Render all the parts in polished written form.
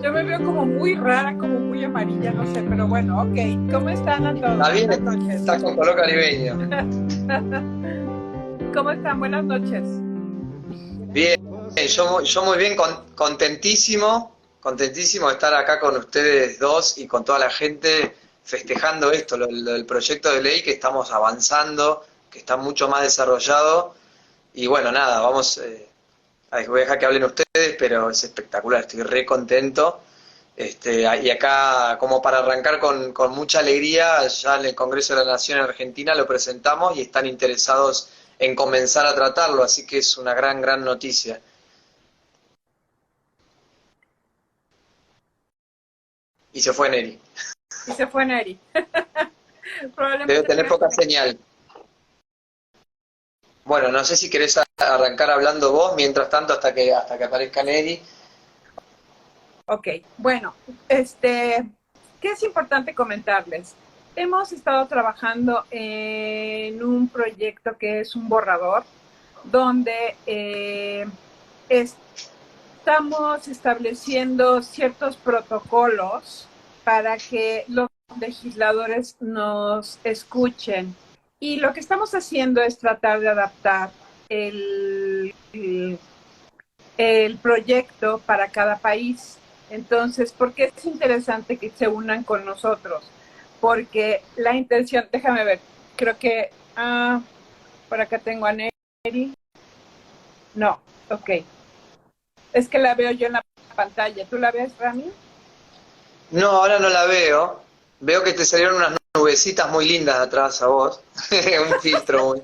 Yo me veo como muy rara, como muy amarilla, no sé, pero bueno, ok. ¿Cómo están a todos? Está bien, Buenas noches. está con color caribeño. ¿Cómo están? Buenas noches. Bien, yo muy bien, contentísimo de estar acá con ustedes dos y con toda la gente festejando esto, el proyecto de ley que estamos avanzando, que está mucho más desarrollado. Y bueno, nada, voy a dejar que hablen ustedes, pero es espectacular, estoy re contento. Y acá, como para arrancar con mucha alegría, ya en el Congreso de la Nación en Argentina lo presentamos y están interesados en comenzar a tratarlo, así que es una gran noticia. Y se fue Neri. Y se fue Neri. Debe Probablemente tener tenga poca conexión. señal. Bueno, no sé si querés arrancar hablando vos, mientras tanto, hasta que aparezca Neri. Ok, bueno, ¿qué es importante comentarles? Hemos estado trabajando en un proyecto que es un borrador, donde estamos estableciendo ciertos protocolos para que los legisladores nos escuchen. Y lo que estamos haciendo es tratar de adaptar el proyecto para cada país. Entonces, ¿por qué es interesante que se unan con nosotros? Porque la intención, déjame ver, creo que por acá tengo a Neri. No, ok. Es que la veo yo en la pantalla. ¿Tú la ves, Rami? No, ahora no la veo. Veo que te salieron unas nubecitas muy lindas atrás a vos. Un filtro muy.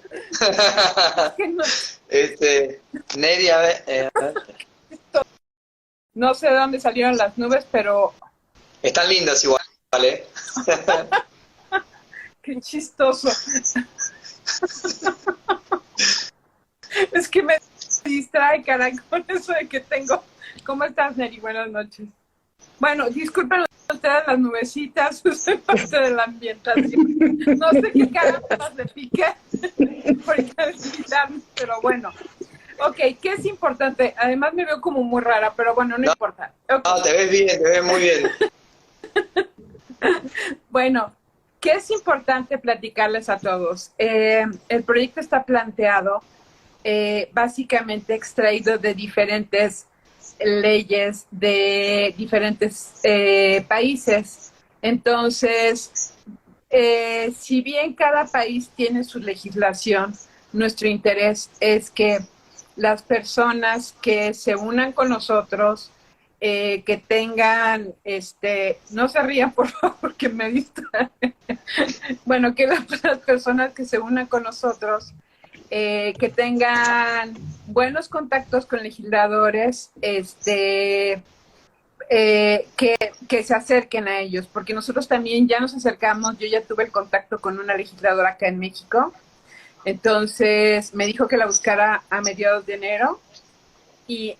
Es que no, Neri, a ver. no sé de dónde salieron las nubes, pero Están lindas igual, ¿eh? qué chistoso. Es que me distrae, caray, con eso de que tengo. ¿Cómo estás, Neri? Buenas noches. Bueno, disculpen ustedes las nubecitas, soy parte de la ambientación. No sé qué caramba le pique por visitarme, pero bueno. Ok, ¿qué es importante? Además me veo como muy rara, pero bueno, no No, importa. Ok, no, te ves bien, te ves muy bien. bueno, ¿qué es importante platicarles a todos? El proyecto está planteado básicamente extraído de diferentes leyes de diferentes países. Entonces, si bien cada país tiene su legislación, nuestro interés es que las personas que se unan con nosotros, que tengan, no se rían por favor, que me distraen. Bueno, que las personas que se unan con nosotros, que tengan buenos contactos con legisladores, que se acerquen a ellos, porque nosotros también ya nos acercamos, yo ya tuve el contacto con una legisladora acá en México, entonces me dijo que la buscara a mediados de enero y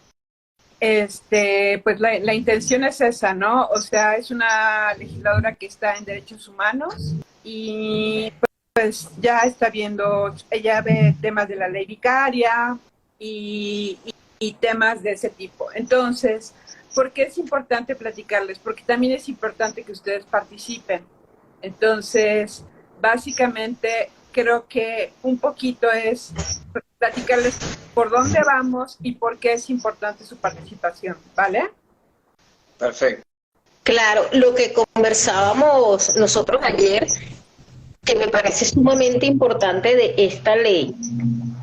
pues la intención es esa, ¿no? O sea, es una legisladora que está en derechos humanos y pues ya está viendo, ella ve temas de la ley vicaria y temas de ese tipo. Entonces, ¿por qué es importante platicarles? Porque también es importante que ustedes participen. Entonces, básicamente, creo que un poquito es platicarles por dónde vamos y por qué es importante su participación, ¿vale? Perfecto. Claro, lo que conversábamos nosotros ayer, que me parece sumamente importante de esta ley,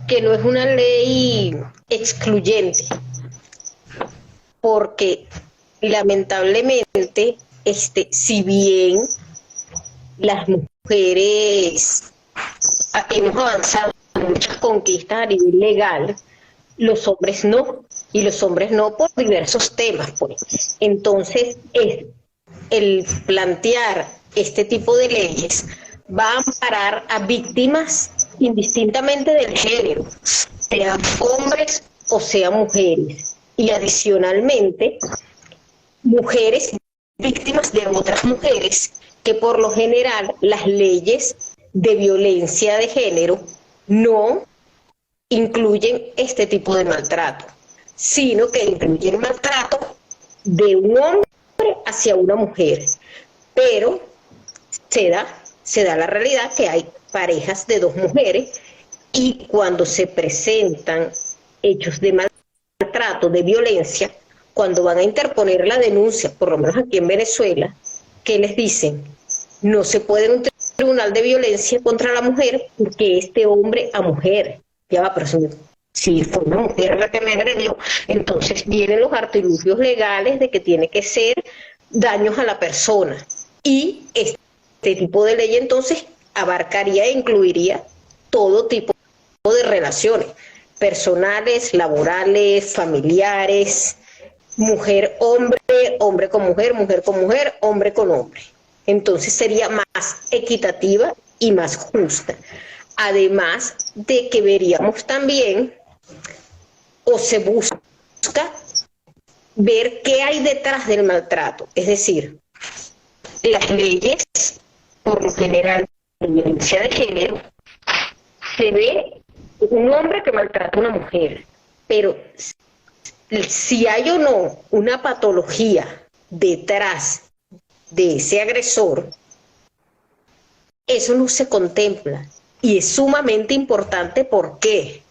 que no es una ley excluyente, porque lamentablemente, si bien las mujeres hemos avanzado en muchas conquistas a nivel legal, los hombres no, y los hombres no por diversos temas, pues. Entonces, el plantear este tipo de leyes va a amparar a víctimas indistintamente del género, sean hombres o sean mujeres. Y adicionalmente, mujeres víctimas de otras mujeres, que por lo general las leyes de violencia de género no incluyen este tipo de maltrato, sino que incluyen maltrato de un hombre hacia una mujer, pero se da la realidad que hay parejas de dos mujeres y cuando se presentan hechos de maltrato, de violencia, cuando van a interponer la denuncia, por lo menos aquí en Venezuela, ¿qué les dicen? No se puede en un tribunal de violencia contra la mujer porque es de hombre a mujer. Ya va, pero si fue una mujer la que me agredió, entonces vienen los artilugios legales de que tiene que ser daños a la persona. Y este tipo de ley entonces abarcaría e incluiría todo tipo de relaciones personales, laborales, familiares, mujer-hombre, hombre con mujer, hombre con hombre. Entonces sería más equitativa y más justa. Además de que veríamos también, o se busca ver qué hay detrás del maltrato. Es decir, las leyes, por lo general, de violencia de género, se ve un hombre que maltrata a una mujer, pero si hay o no una patología detrás de ese agresor, eso no se contempla y es sumamente importante. ¿Por qué?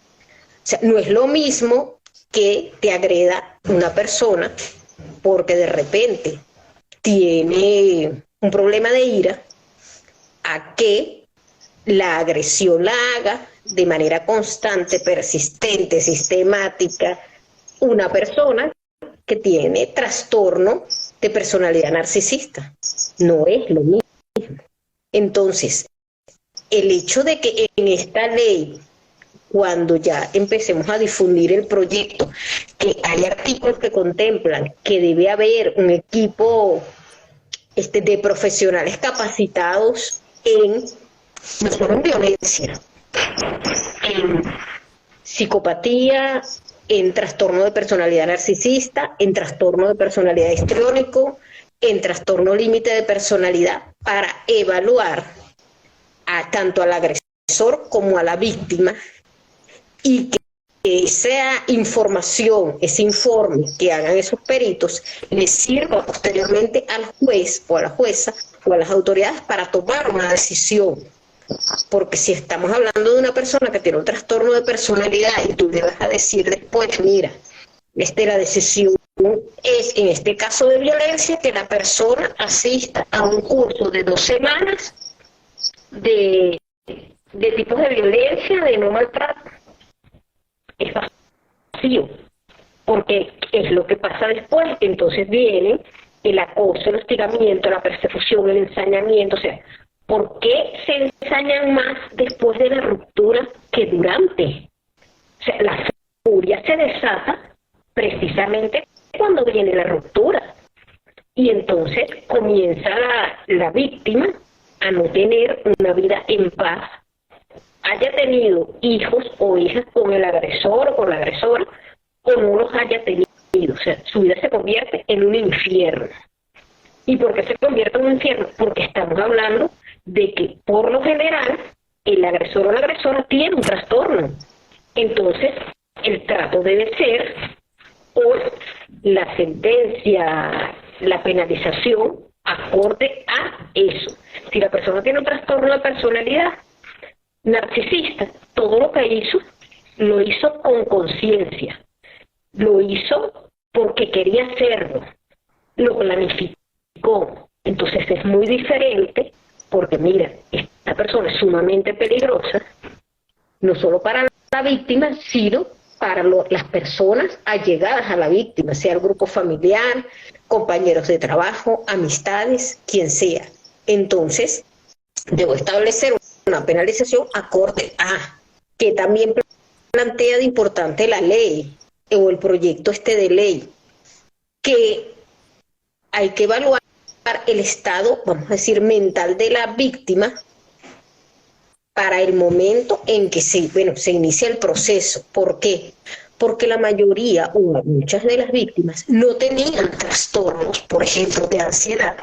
O sea, no es lo mismo que te agreda una persona porque de repente tiene un problema de ira a que la agresión la haga de manera constante, persistente, sistemática, una persona que tiene trastorno de personalidad narcisista. No es lo mismo. Entonces, el hecho de que en esta ley, cuando ya empecemos a difundir el proyecto, que hay artículos que contemplan que debe haber un equipo de profesionales capacitados no solo en violencia, en psicopatía, en trastorno de personalidad narcisista, en trastorno de personalidad histriónico, en trastorno límite de personalidad, para evaluar tanto al agresor como a la víctima y que esa información, ese informe que hagan esos peritos les sirva posteriormente al juez o a la jueza o a las autoridades para tomar una decisión. Porque si estamos hablando de una persona que tiene un trastorno de personalidad y tú le vas a decir después, mira, la decisión es, en este caso de violencia, que la persona asista a un curso de 2 semanas de tipos de violencia, de no maltrato, es vacío, porque es lo que pasa después. Entonces viene el acoso, el hostigamiento, la persecución, el ensañamiento. O sea, ¿por qué se ensañan más después de la ruptura que durante? O sea, la furia se desata precisamente cuando viene la ruptura. Y entonces comienza la víctima a no tener una vida en paz, haya tenido hijos o hijas con el agresor o con la agresora, o no los haya tenido. O sea, su vida se convierte en un infierno. ¿Y por qué se convierte en un infierno? Porque estamos hablando de que, por lo general, el agresor o la agresora tiene un trastorno. Entonces, el trato debe ser, o la sentencia, la penalización, acorde a eso. Si la persona tiene un trastorno de personalidad narcisista, todo lo que hizo, lo hizo con conciencia, lo hizo porque quería hacerlo, lo planificó. Entonces es muy diferente, porque mira, esta persona es sumamente peligrosa, no solo para la víctima, sino para las personas allegadas a la víctima, sea el grupo familiar, compañeros de trabajo, amistades, quien sea. Entonces, debo establecer una penalización acorde a que también plantea de importante la ley o el proyecto de ley, que hay que evaluar el estado, vamos a decir, mental de la víctima para el momento en que se inicia el proceso. ¿Por qué? Porque la mayoría o muchas de las víctimas no tenían trastornos, por ejemplo, de ansiedad,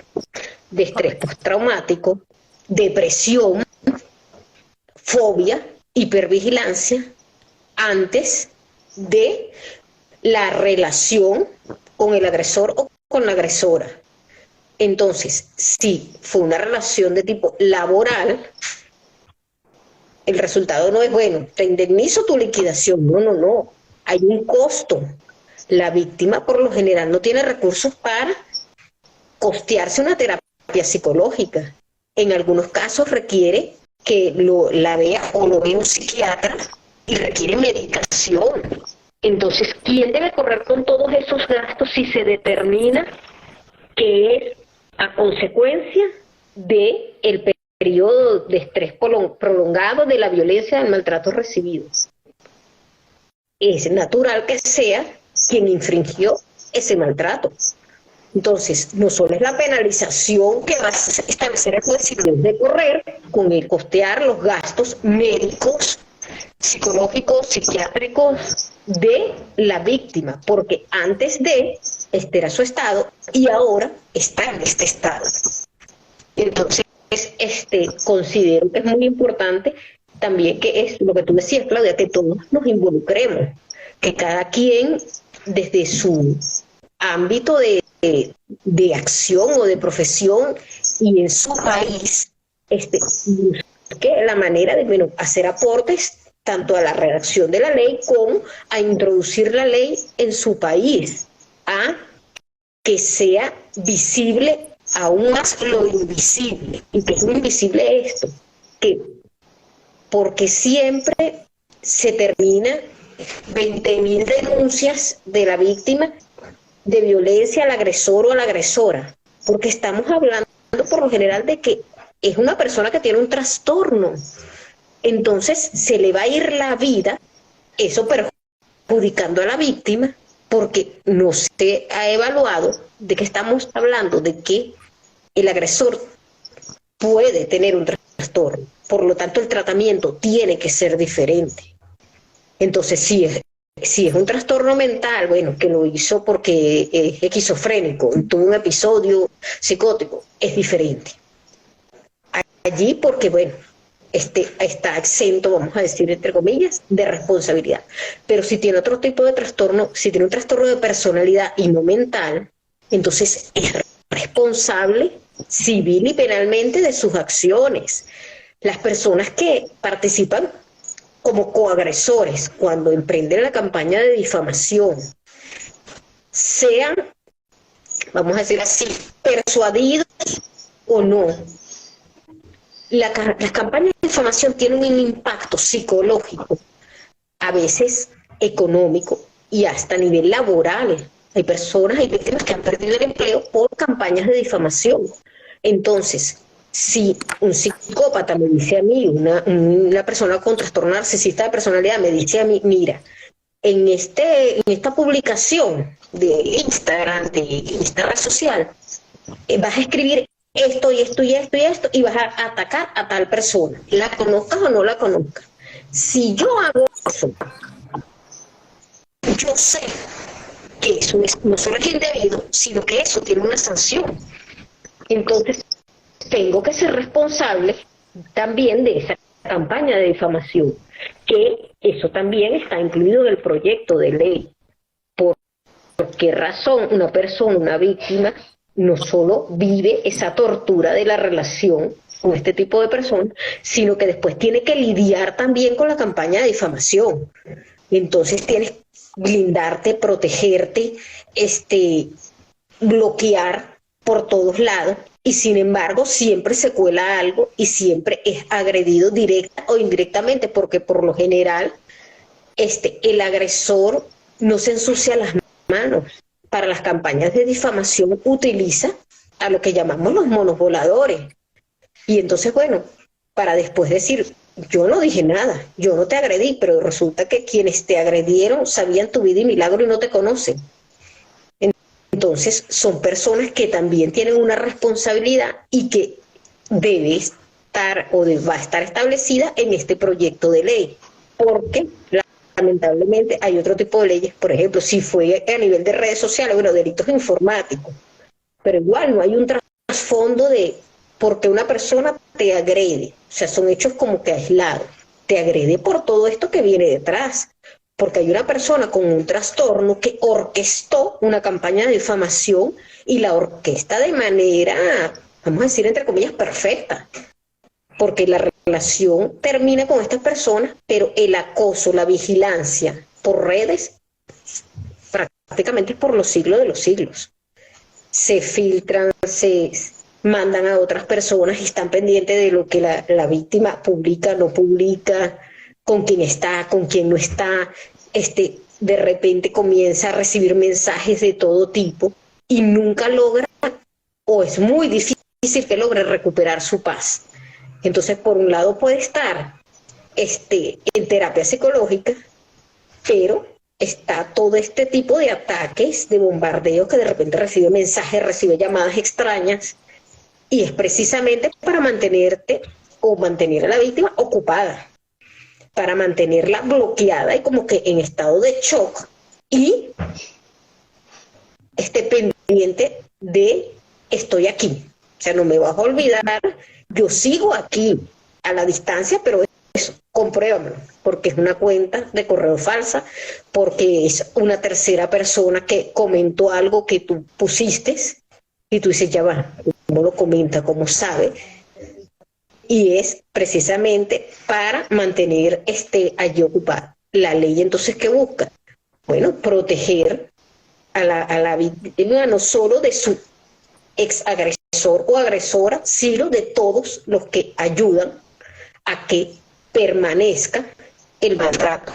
de estrés postraumático, depresión, fobia, hipervigilancia, antes de la relación con el agresor o con la agresora. Entonces, si fue una relación de tipo laboral, el resultado no es, bueno, te indemnizo tu liquidación. No, no, no. Hay un costo. La víctima por lo general no tiene recursos para costearse una terapia psicológica. En algunos casos requiere que la vea o lo vea un psiquiatra y requiere medicación. Entonces, ¿quién debe correr con todos esos gastos si se determina que es a consecuencia de el periodo de estrés prolongado, de la violencia, del maltrato recibido? Es natural que sea quien infringió ese maltrato. Entonces, no solo es la penalización que va a establecer el juez, sino de correr con el costear los gastos médicos, psicológicos, psiquiátricos de la víctima, porque antes de este era su estado y ahora está en este estado. Entonces, considero que es muy importante también, que es lo que tú decías, Claudia, que todos nos involucremos, que cada quien desde su ámbito de acción o de profesión y en su país busque la manera de, bueno, hacer aportes tanto a la redacción de la ley como a introducir la ley en su país, a que sea visible aún más lo invisible. ¿Y qué es lo invisible esto? Que porque siempre se termina 20.000 denuncias de la víctima de violencia al agresor o a la agresora, porque estamos hablando por lo general de que es una persona que tiene un trastorno. Entonces se le va a ir la vida, eso perjudicando a la víctima, porque no se ha evaluado de que estamos hablando de que el agresor puede tener un trastorno. Por lo tanto, el tratamiento tiene que ser diferente. Entonces, si es un trastorno mental, bueno, que lo hizo porque es esquizofrénico, tuvo un episodio psicótico, es diferente. Allí porque, bueno, está exento, vamos a decir, entre comillas, de responsabilidad. Pero si tiene otro tipo de trastorno, si tiene un trastorno de personalidad y no mental, entonces es responsable civil y penalmente de sus acciones. Las personas que participan como coagresores cuando emprenden la campaña de difamación, sean, vamos a decir así, persuadidos o no, las campañas de difamación tienen un impacto psicológico, a veces económico y hasta a nivel laboral. Hay personas, hay víctimas que han perdido el empleo por campañas de difamación. Entonces, si un psicópata me dice a mí, una persona con trastorno narcisista de personalidad me dice a mí, mira, en esta publicación de Instagram, de esta red social, vas a escribir esto y esto y esto y esto y vas a atacar a tal persona, la conozcas o no la conozcas. Si yo hago eso, yo sé que eso no solo es indebido, sino que eso tiene una sanción. Entonces, tengo que ser responsable también de esa campaña de difamación, que eso también está incluido en el proyecto de ley. ¿Por qué razón una persona, una víctima, no solo vive esa tortura de la relación con este tipo de personas, sino que después tiene que lidiar también con la campaña de difamación? Entonces tienes que blindarte, protegerte, bloquear por todos lados, y sin embargo siempre se cuela algo y siempre es agredido directa o indirectamente, porque por lo general el agresor no se ensucia las manos. Para las campañas de difamación utiliza a lo que llamamos los monos voladores. Y entonces, bueno, para después decir, yo no dije nada, yo no te agredí, pero resulta que quienes te agredieron sabían tu vida y milagro y no te conocen. Entonces, son personas que también tienen una responsabilidad y que debe estar o va a estar establecida en este proyecto de ley, porque lamentablemente hay otro tipo de leyes. Por ejemplo, si fue a nivel de redes sociales, bueno, delitos informáticos, pero igual no hay un trasfondo de por qué una persona te agrede. O sea, son hechos como que aislados. Te agrede por todo esto que viene detrás, porque hay una persona con un trastorno que orquestó una campaña de difamación y la orquesta de manera, vamos a decir, entre comillas, perfecta. Porque la relación termina con estas personas, pero el acoso, la vigilancia por redes, prácticamente es por los siglos de los siglos. Se filtran, se mandan a otras personas y están pendientes de lo que la víctima publica, no publica, con quién está, con quién no está. De repente comienza a recibir mensajes de todo tipo y nunca logra, o es muy difícil que logre recuperar su paz. Entonces, por un lado puede estar en terapia psicológica, pero está todo este tipo de ataques, de bombardeos, que de repente recibe mensajes, recibe llamadas extrañas, y es precisamente para mantenerte o mantener a la víctima ocupada, para mantenerla bloqueada y como que en estado de shock, y pendiente de estoy aquí, o sea, no me vas a olvidar, yo sigo aquí a la distancia, pero eso, compruébamelo, porque es una cuenta de correo falsa, porque es una tercera persona que comentó algo que tú pusiste y tú dices, ya va, ¿cómo lo comenta? ¿Cómo sabe? Y es precisamente para mantener allí ocupado. La ley entonces, ¿qué busca? Bueno, proteger a la víctima no solo de su ex agresor o agresora, sino de todos los que ayudan a que permanezca el maltrato.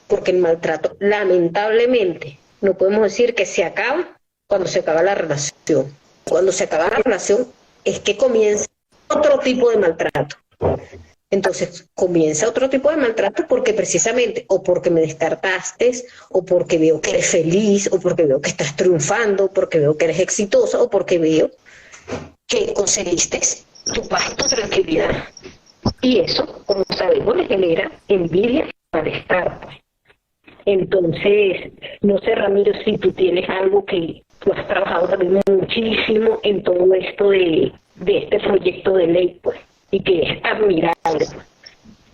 Porque el maltrato, lamentablemente, no podemos decir que se acaba cuando se acaba la relación. Cuando se acaba la relación es que comienza otro tipo de maltrato. Entonces, comienza otro tipo de maltrato porque precisamente, o porque me descartaste, o porque veo que eres feliz, o porque veo que estás triunfando, porque veo que eres exitosa, o porque veo que conseguiste tu paz, tu tranquilidad. Y eso, como sabemos, le genera envidia y malestar. Entonces, no sé, Ramiro, si tú tienes algo que tú has trabajado también muchísimo en todo esto de este proyecto de ley, pues, y que es admirable. Pues.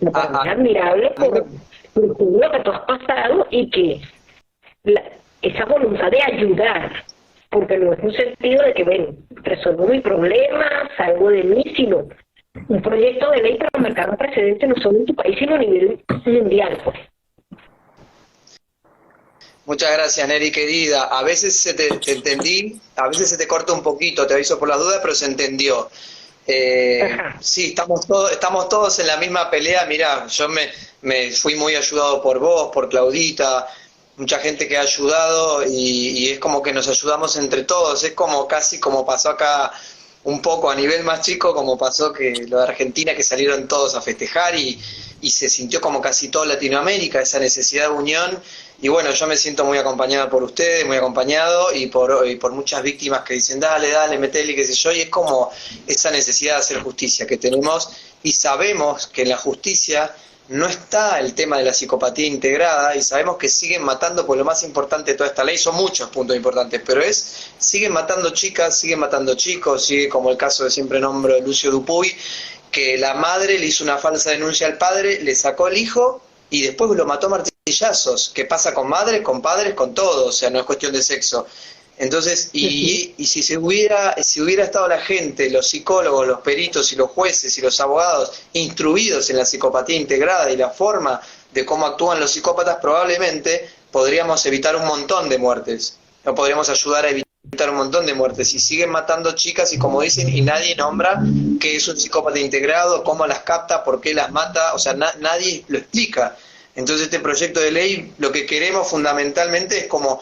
Es admirable por todo lo que tú has pasado y que esa voluntad de ayudar, porque no es un sentido de que, bueno, resuelvo mi problema, salgo de mí, sino un proyecto de ley para marcar un precedente no solo en tu país, sino a nivel mundial, pues. Muchas gracias, Neri, querida. A veces te entendí, a veces se te corta un poquito, te aviso por las dudas, pero se entendió. Sí, estamos todos en la misma pelea. Mirá, yo me fui muy ayudado por vos, por Claudita, mucha gente que ha ayudado y es como que nos ayudamos entre todos. Es como casi como pasó acá un poco a nivel más chico, como pasó que lo de Argentina, que salieron todos a festejar y se sintió como casi toda Latinoamérica, esa necesidad de unión. Y bueno, yo me siento muy acompañado por ustedes, muy acompañado, y por muchas víctimas que dicen, dale, metele, qué sé yo, y es como esa necesidad de hacer justicia que tenemos, y sabemos que en la justicia no está el tema de la psicopatía integrada, y sabemos que siguen matando, pues lo más importante de toda esta ley, son muchos puntos importantes, pero siguen matando chicas, siguen matando chicos, sigue como el caso de siempre nombro de Lucio Dupuy, que la madre le hizo una falsa denuncia al padre, le sacó el hijo, y después lo mató a martillazos. ¿Qué pasa con madres, con padres, con todo? O sea, no es cuestión de sexo. Entonces, y si hubiera estado la gente, los psicólogos, los peritos y los jueces y los abogados instruidos en la psicopatía integrada y la forma de cómo actúan los psicópatas, probablemente podríamos evitar un montón de muertes. No podríamos ayudar a evitar un montón de muertes. Y siguen matando chicas y como dicen, y nadie nombra qué es un psicópata integrado, cómo las capta, por qué las mata, o sea, nadie lo explica. Entonces este proyecto de ley, lo que queremos fundamentalmente es como,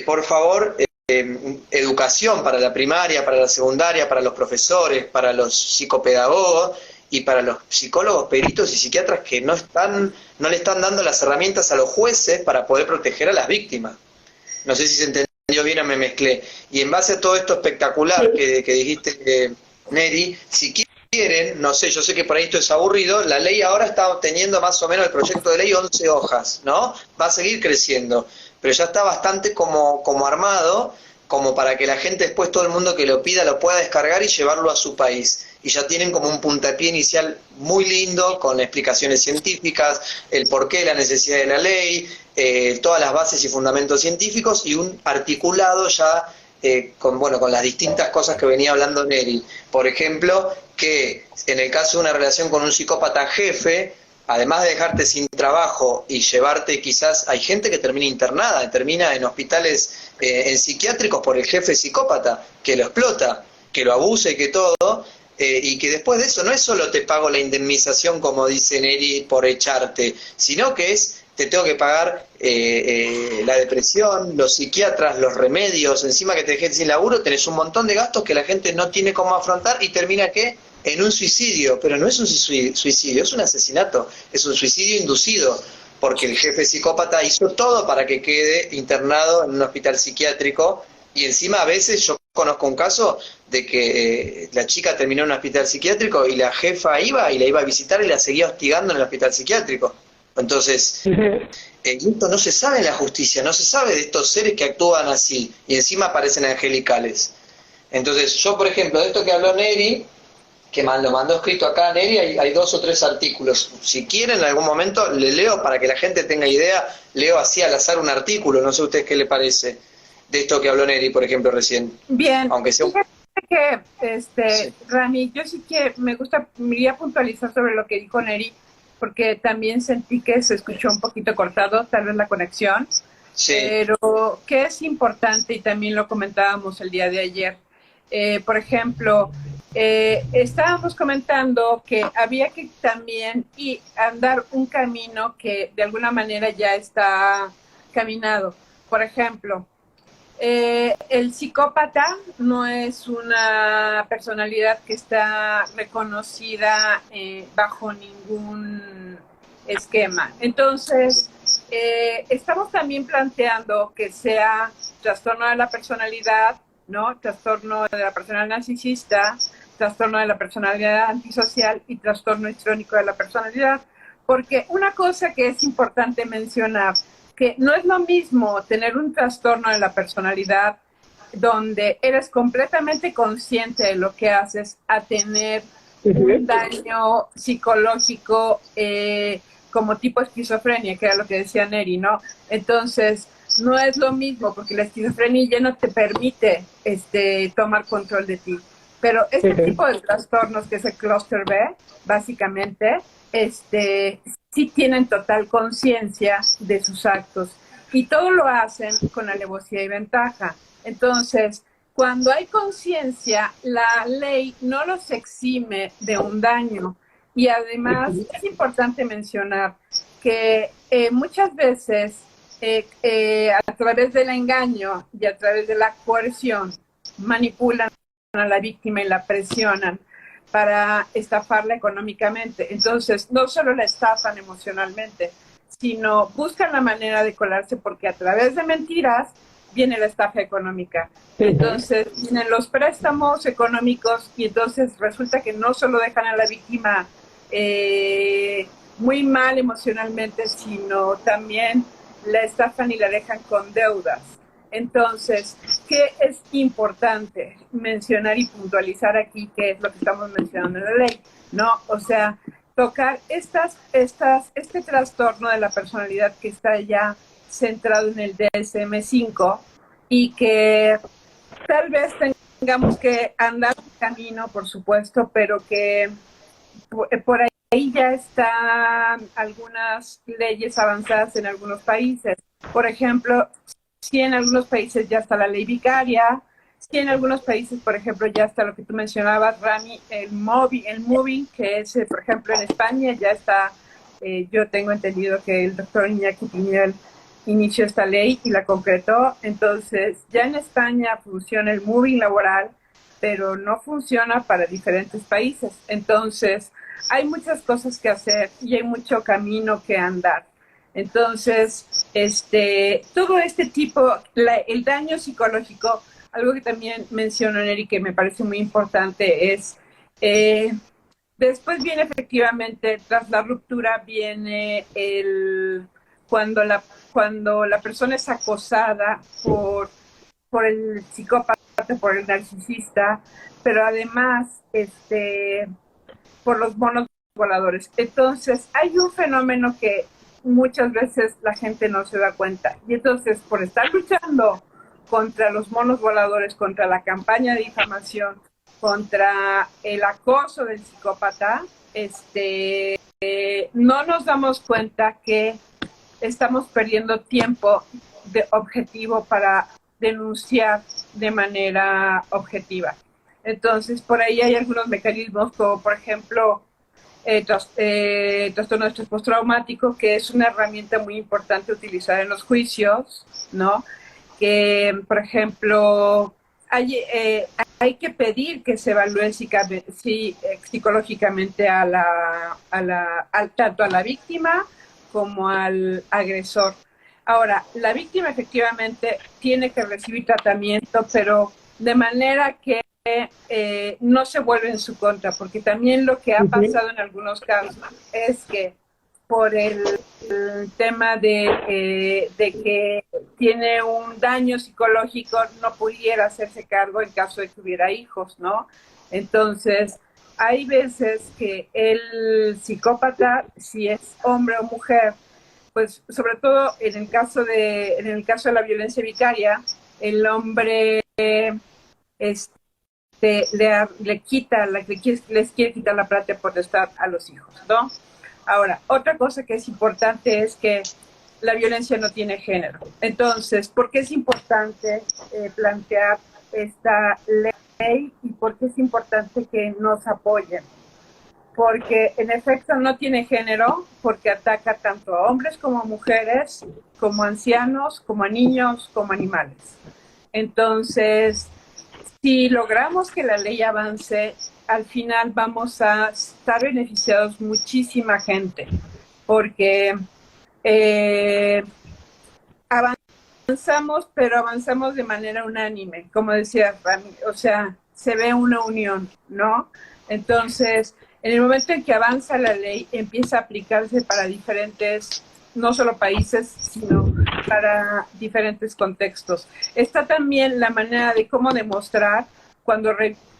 por favor, educación para la primaria, para la secundaria, para los profesores, para los psicopedagogos y para los psicólogos, peritos y psiquiatras que no le están dando las herramientas a los jueces para poder proteger a las víctimas. No sé si se entendió bien o me mezclé. Y en base a todo esto espectacular que dijiste, Neri, si quieren, no sé, yo sé que por ahí esto es aburrido, la ley ahora está teniendo más o menos el proyecto de ley 11 hojas, ¿no? Va a seguir creciendo, pero ya está bastante como armado como para que la gente después, todo el mundo que lo pida, lo pueda descargar y llevarlo a su país. Y ya tienen como un puntapié inicial muy lindo, con explicaciones científicas, el porqué, la necesidad de la ley, todas las bases y fundamentos científicos, y un articulado ya con las distintas cosas que venía hablando Neri. Por ejemplo, que en el caso de una relación con un psicópata jefe, además de dejarte sin trabajo y llevarte, quizás hay gente que termina internada, termina en hospitales en psiquiátricos por el jefe psicópata, que lo explota, que lo abusa y que todo, y que después de eso no es solo te pago la indemnización, como dice Neri, por echarte, sino que es te tengo que pagar la depresión, los psiquiatras, los remedios, encima que te dejé sin laburo, tenés un montón de gastos que la gente no tiene cómo afrontar y termina ¿qué? En un suicidio, pero no es un suicidio, es un asesinato, es un suicidio inducido, porque el jefe psicópata hizo todo para que quede internado en un hospital psiquiátrico, y encima a veces yo conozco un caso de que la chica terminó en un hospital psiquiátrico y la jefa iba y la iba a visitar y la seguía hostigando en el hospital psiquiátrico. Entonces, esto no se sabe en la justicia, no se sabe de estos seres que actúan así, y encima parecen angelicales. Entonces, yo, por ejemplo, de esto que habló Neri, que lo mandó escrito acá Neri, hay 2 o 3 artículos. Si quieren, en algún momento le leo para que la gente tenga idea, leo así al azar un artículo, no sé a ustedes qué le parece, de esto que habló Neri, por ejemplo, recién. Bien, aunque sea que, sí. Rami, yo sí que me iría a puntualizar sobre lo que dijo Neri, porque también sentí que se escuchó un poquito cortado, tal vez la conexión, Sí. pero que es importante, y también lo comentábamos el día de ayer, por ejemplo, estábamos comentando que había que también andar un camino que de alguna manera ya está caminado. Por ejemplo, el psicópata no es una personalidad que está reconocida bajo ningún esquema. Entonces, estamos también planteando que sea trastorno de la personalidad, ¿no? Trastorno de la personalidad narcisista, trastorno de la personalidad antisocial y trastorno histrónico de la personalidad. Porque una cosa que es importante mencionar, que no es lo mismo tener un trastorno de la personalidad donde eres completamente consciente de lo que haces a tener un daño psicológico como tipo esquizofrenia, que era lo que decía Neri, ¿no? Entonces, no es lo mismo porque la esquizofrenia ya no te permite tomar control de ti. Pero este tipo de trastornos, que es el clúster B, básicamente, sí tienen total conciencia de sus actos y todo lo hacen con alevosía y ventaja. Entonces, cuando hay conciencia, la ley no los exime de un daño. Y además es importante mencionar que muchas veces a través del engaño y a través de la coerción manipulan a la víctima y la presionan para estafarla económicamente. Entonces, no solo la estafan emocionalmente, sino buscan la manera de colarse, porque a través de mentiras viene la estafa económica. Entonces, vienen los préstamos económicos y entonces resulta que no solo dejan a la víctima muy mal emocionalmente, sino también la estafan y la dejan con deudas. Entonces, ¿qué es importante mencionar y puntualizar aquí? ¿Qué es lo que estamos mencionando en la ley? ¿No? O sea, tocar este trastorno de la personalidad que está ya centrado en el DSM-5 y que tal vez tengamos que andar un camino, por supuesto, pero que por ahí ya están algunas leyes avanzadas en algunos países. Por ejemplo, si en algunos países ya está la ley vicaria, si en algunos países, por ejemplo, ya está lo que tú mencionabas, Rami, el moving, que es, por ejemplo, en España ya está, yo tengo entendido que el doctor Iñaki Piñel inició esta ley y la concretó. Entonces, ya en España funciona el moving laboral, pero no funciona para diferentes países. Entonces, hay muchas cosas que hacer y hay mucho camino que andar. Entonces, todo este tipo, el daño psicológico, algo que también mencionó Neri, que me parece muy importante, es, después viene efectivamente, tras la ruptura, viene cuando la persona es acosada por por el psicópata, por el narcisista, pero además por los monos voladores. Entonces, hay un fenómeno que muchas veces la gente no se da cuenta. Y entonces, por estar luchando contra los monos voladores, contra la campaña de difamación, contra el acoso del psicópata, no nos damos cuenta que estamos perdiendo tiempo de objetivo para denunciar de manera objetiva. Entonces, por ahí hay algunos mecanismos, como por ejemplo, trastorno de estrés postraumático, que es una herramienta muy importante utilizar en los juicios, ¿no? Que, por ejemplo, hay que pedir que se evalúe psicológicamente tanto a la víctima como al agresor. Ahora, la víctima efectivamente tiene que recibir tratamiento, pero de manera que no se vuelve en su contra, porque también lo que ha pasado en algunos casos es que por el tema de que tiene un daño psicológico, no pudiera hacerse cargo en caso de que hubiera hijos, ¿no? Entonces, hay veces que el psicópata, si es hombre o mujer, pues sobre todo en el caso de la violencia vicaria, el hombre les quiere quitar la patria potestad a los hijos, ¿no? Ahora, otra cosa que es importante es que la violencia no tiene género. Entonces, ¿por qué es importante plantear esta ley y por qué es importante que nos apoyen? Porque en efecto no tiene género, porque ataca tanto a hombres como a mujeres, como a ancianos, como a niños, como a animales. Entonces, si logramos que la ley avance, al final vamos a estar beneficiados muchísima gente, porque avanzamos, pero avanzamos de manera unánime, como decía Rami, o sea, se ve una unión, ¿no? Entonces, en el momento en que avanza la ley, empieza a aplicarse para diferentes, no solo países, sino para diferentes contextos. Está también la manera de cómo demostrar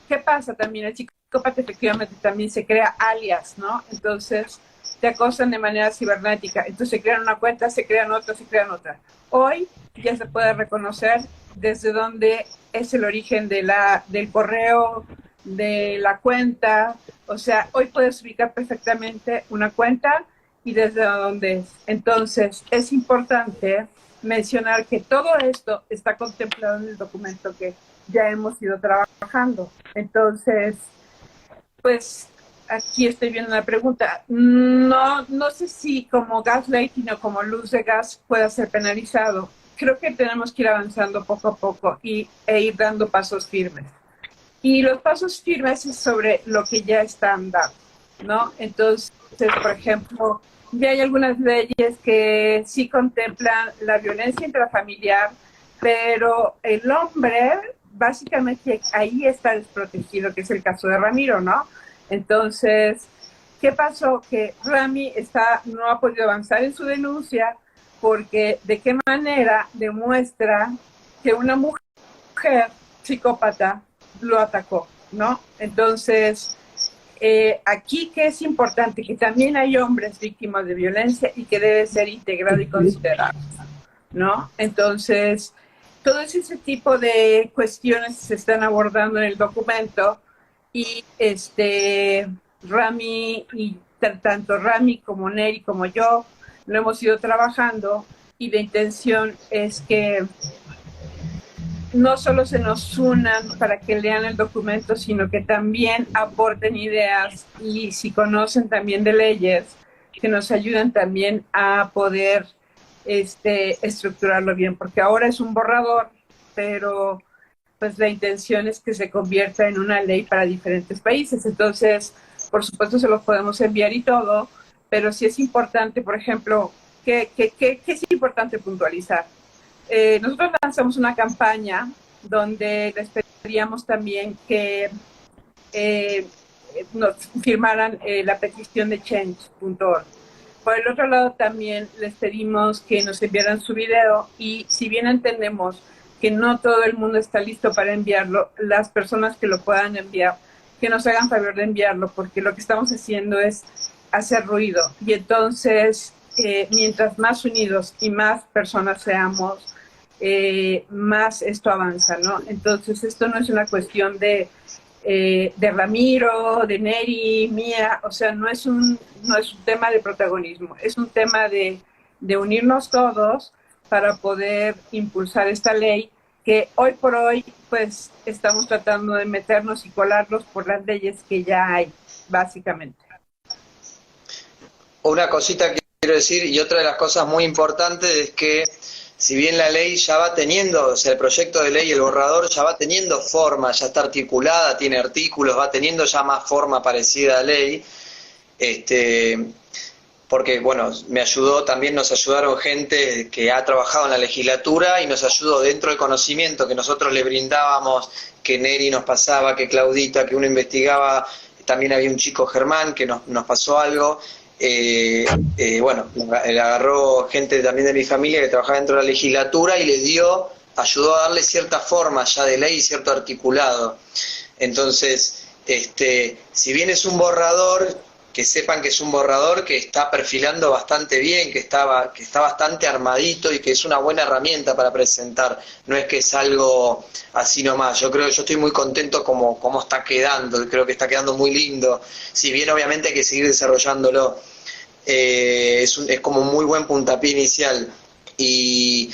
¿qué pasa también? El psicópata efectivamente también se crea alias, ¿no? Entonces, te acosan de manera cibernética. Entonces, se crean una cuenta, se crean otra, se crean otra. Hoy ya se puede reconocer desde dónde es el origen del correo, de la cuenta. O sea, hoy puedes ubicar perfectamente una cuenta y desde dónde es. Entonces, es importante mencionar que todo esto está contemplado en el documento que ya hemos ido trabajando. Entonces, pues aquí estoy viendo una pregunta. No sé si como gaslighting o como luz de gas pueda ser penalizado. Creo que tenemos que ir avanzando poco a poco e ir dando pasos firmes. Y los pasos firmes es sobre lo que ya están dados, ¿no? Entonces, por ejemplo, ya hay algunas leyes que sí contemplan la violencia intrafamiliar, pero el hombre, básicamente, ahí está desprotegido, que es el caso de Ramiro, ¿no? Entonces, ¿qué pasó? Que Rami no ha podido avanzar en su denuncia porque ¿de qué manera demuestra que una mujer psicópata lo atacó, ¿no? Entonces, aquí que es importante, que también hay hombres víctimas de violencia y que debe ser integrado y considerado, ¿no? Entonces, todo ese tipo de cuestiones se están abordando en el documento y Rami, y tanto Rami como Neri como yo, lo hemos ido trabajando y la intención es que no solo se nos unan para que lean el documento, sino que también aporten ideas y si conocen también de leyes, que nos ayuden también a poder estructurarlo bien, porque ahora es un borrador, pero pues la intención es que se convierta en una ley para diferentes países. Entonces, por supuesto, se los podemos enviar y todo, pero sí es importante, por ejemplo, ¿qué es importante puntualizar? Nosotros lanzamos una campaña donde les pedíamos también que nos firmaran la petición de change.org. Por el otro lado también les pedimos que nos enviaran su video y si bien entendemos que no todo el mundo está listo para enviarlo. Las personas que lo puedan enviar, que nos hagan favor de enviarlo, porque lo que estamos haciendo es hacer ruido. Y entonces, mientras más unidos y más personas seamos, más esto avanza, ¿no? Entonces, esto no es una cuestión de Ramiro, de Neri, mía, o sea, no es un tema de protagonismo, es un tema de unirnos todos para poder impulsar esta ley que hoy por hoy, pues, estamos tratando de meternos y colarlos por las leyes que ya hay, básicamente. Una cosita que quiero decir, y otra de las cosas muy importantes es que si bien la ley ya va teniendo, o sea, el proyecto de ley, el borrador ya va teniendo forma, ya está articulada, tiene artículos, va teniendo ya más forma parecida a ley, porque, bueno, nos ayudaron gente que ha trabajado en la legislatura y nos ayudó dentro del conocimiento que nosotros le brindábamos, que Neri nos pasaba, que Claudita, que uno investigaba, también había un chico Germán que nos pasó algo. Bueno, le agarró gente también de mi familia que trabajaba dentro de la legislatura y ayudó a darle cierta forma ya de ley y cierto articulado. Entonces, si bien es un borrador, que sepan que es un borrador que está perfilando bastante bien, que está bastante armadito y que es una buena herramienta para presentar. No es que es algo así nomás. Yo estoy muy contento como está quedando, creo que está quedando muy lindo. Si bien obviamente hay que seguir desarrollándolo, es como un muy buen puntapié inicial. Y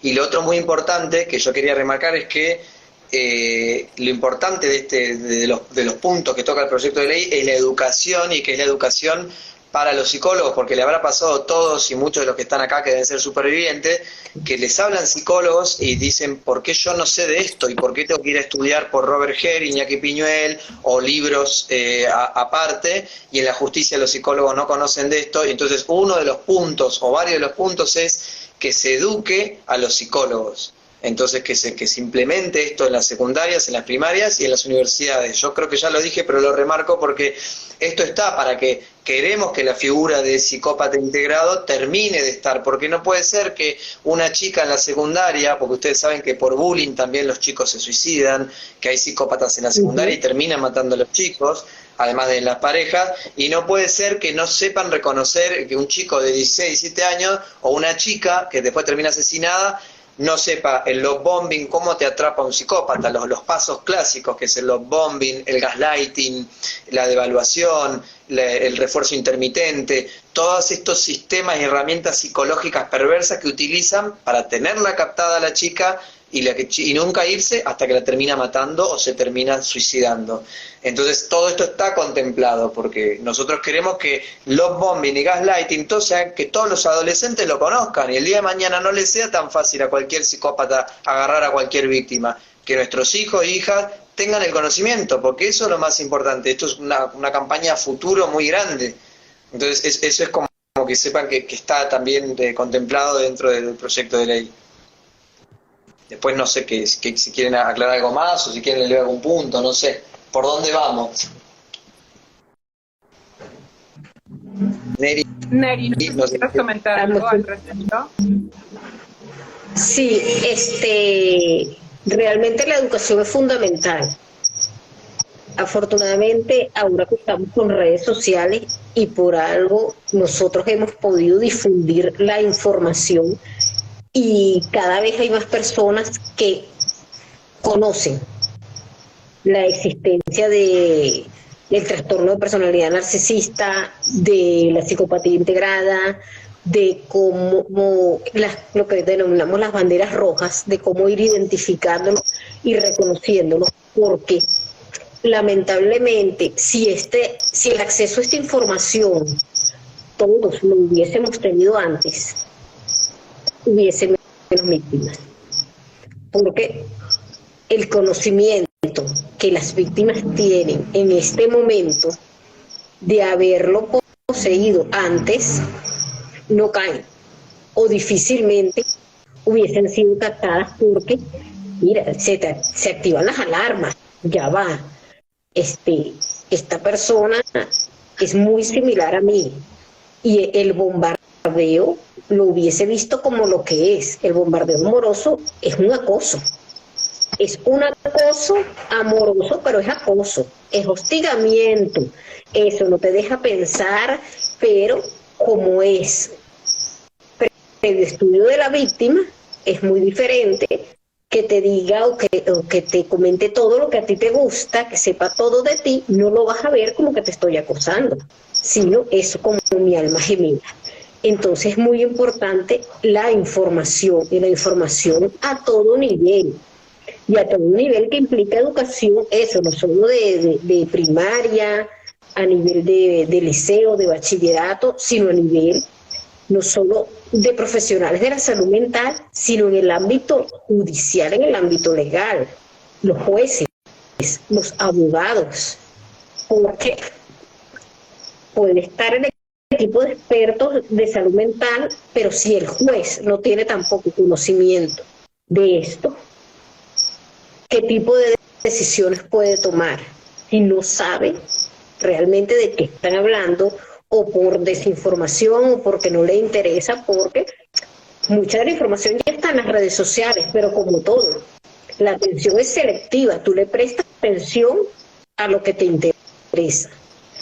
lo otro muy importante que yo quería remarcar es que lo importante de los puntos que toca el proyecto de ley es la educación, y que es la educación para los psicólogos, porque le habrá pasado a todos y muchos de los que están acá, que deben ser supervivientes, que les hablan psicólogos y dicen, ¿por qué yo no sé de esto? ¿Y por qué tengo que ir a estudiar por Robert Herr, Iñaki Piñuel o libros aparte? Y en la justicia los psicólogos no conocen de esto. Y entonces uno de los puntos, o varios de los puntos, es que se eduque a los psicólogos. Entonces que se implemente esto en las secundarias, en las primarias y en las universidades. Yo creo que ya lo dije, pero lo remarco porque esto está para que queremos que la figura de psicópata integrado termine de estar, porque no puede ser que una chica en la secundaria, porque ustedes saben que por bullying también los chicos se suicidan, que hay psicópatas en la secundaria y terminan matando a los chicos, además de las parejas, y no puede ser que no sepan reconocer que un chico de 16, 17 años o una chica que después termina asesinada no sepa el love bombing, cómo te atrapa un psicópata, los pasos clásicos, que es el love bombing, el gaslighting, la devaluación, el refuerzo intermitente, todos estos sistemas y herramientas psicológicas perversas que utilizan para tenerla captada a la chica y nunca irse hasta que la termina matando o se termina suicidando. Entonces todo esto está contemplado porque nosotros queremos que love bombing y gaslighting, que todos los adolescentes lo conozcan y el día de mañana no les sea tan fácil a cualquier psicópata agarrar a cualquier víctima, que nuestros hijos e hijas tengan el conocimiento, porque eso es lo más importante. Esto es una campaña a futuro muy grande. Entonces eso es como que sepan que está también contemplado dentro del proyecto de ley. Después no sé si quieren aclarar algo más o si quieren leer algún punto, no sé. ¿Por dónde vamos? Neri, ¿no quieres comentar algo al respecto? Sí, realmente la educación es fundamental. Afortunadamente, ahora que estamos con redes sociales y por algo nosotros hemos podido difundir la información y cada vez hay más personas que conocen la existencia del trastorno de personalidad narcisista, de la psicopatía integrada, de cómo lo que denominamos las banderas rojas, de cómo ir identificándolos y reconociéndolos, porque lamentablemente si el acceso a esta información todos lo hubiésemos tenido antes, hubiese menos víctimas, porque el conocimiento que las víctimas tienen en este momento de haberlo poseído antes no caen o difícilmente hubiesen sido captadas porque mira, se activan las alarmas, ya va, esta persona es muy similar a mí y el bombardeo lo hubiese visto como lo que es. El bombardeo amoroso es un acoso. Es un acoso amoroso, pero es acoso, es hostigamiento. Eso no te deja pensar, pero como es el estudio de la víctima, es muy diferente que te diga o que te comente todo lo que a ti te gusta, que sepa todo de ti. No lo vas a ver como que te estoy acosando, sino eso como mi alma gemela. Entonces es muy importante la información, y la información a todo nivel, y a todo nivel que implica educación, eso, no solo de primaria, a nivel de liceo, de bachillerato, sino a nivel no solo de profesionales de la salud mental, sino en el ámbito judicial, en el ámbito legal, los jueces, los abogados, porque puede estar en el equipo de expertos de salud mental, pero si el juez no tiene tampoco conocimiento de esto, ¿qué tipo de decisiones puede tomar? Si no sabe realmente de qué están hablando, o por desinformación, o porque no le interesa, porque mucha de la información ya está en las redes sociales, pero como todo, la atención es selectiva. Tú le prestas atención a lo que te interesa,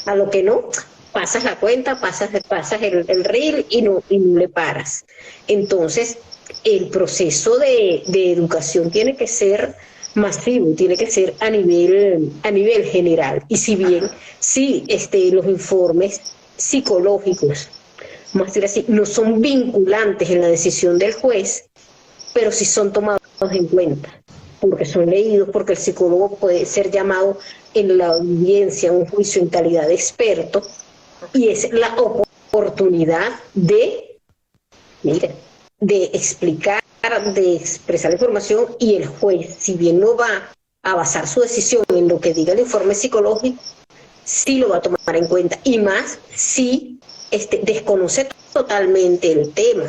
a lo que no, pasas la cuenta, pasas el reel y no le paras. Entonces, el proceso de educación tiene que ser masivo, tiene que ser a nivel general. Y si bien sí, los informes psicológicos, vamos a decir así, no son vinculantes en la decisión del juez, pero sí son tomados en cuenta, porque son leídos, porque el psicólogo puede ser llamado en la audiencia a un juicio en calidad de experto, y es la oportunidad de explicar, de expresar la información, y el juez, si bien no va a basar su decisión en lo que diga el informe psicológico, sí lo va a tomar en cuenta, y más si desconoce totalmente el tema.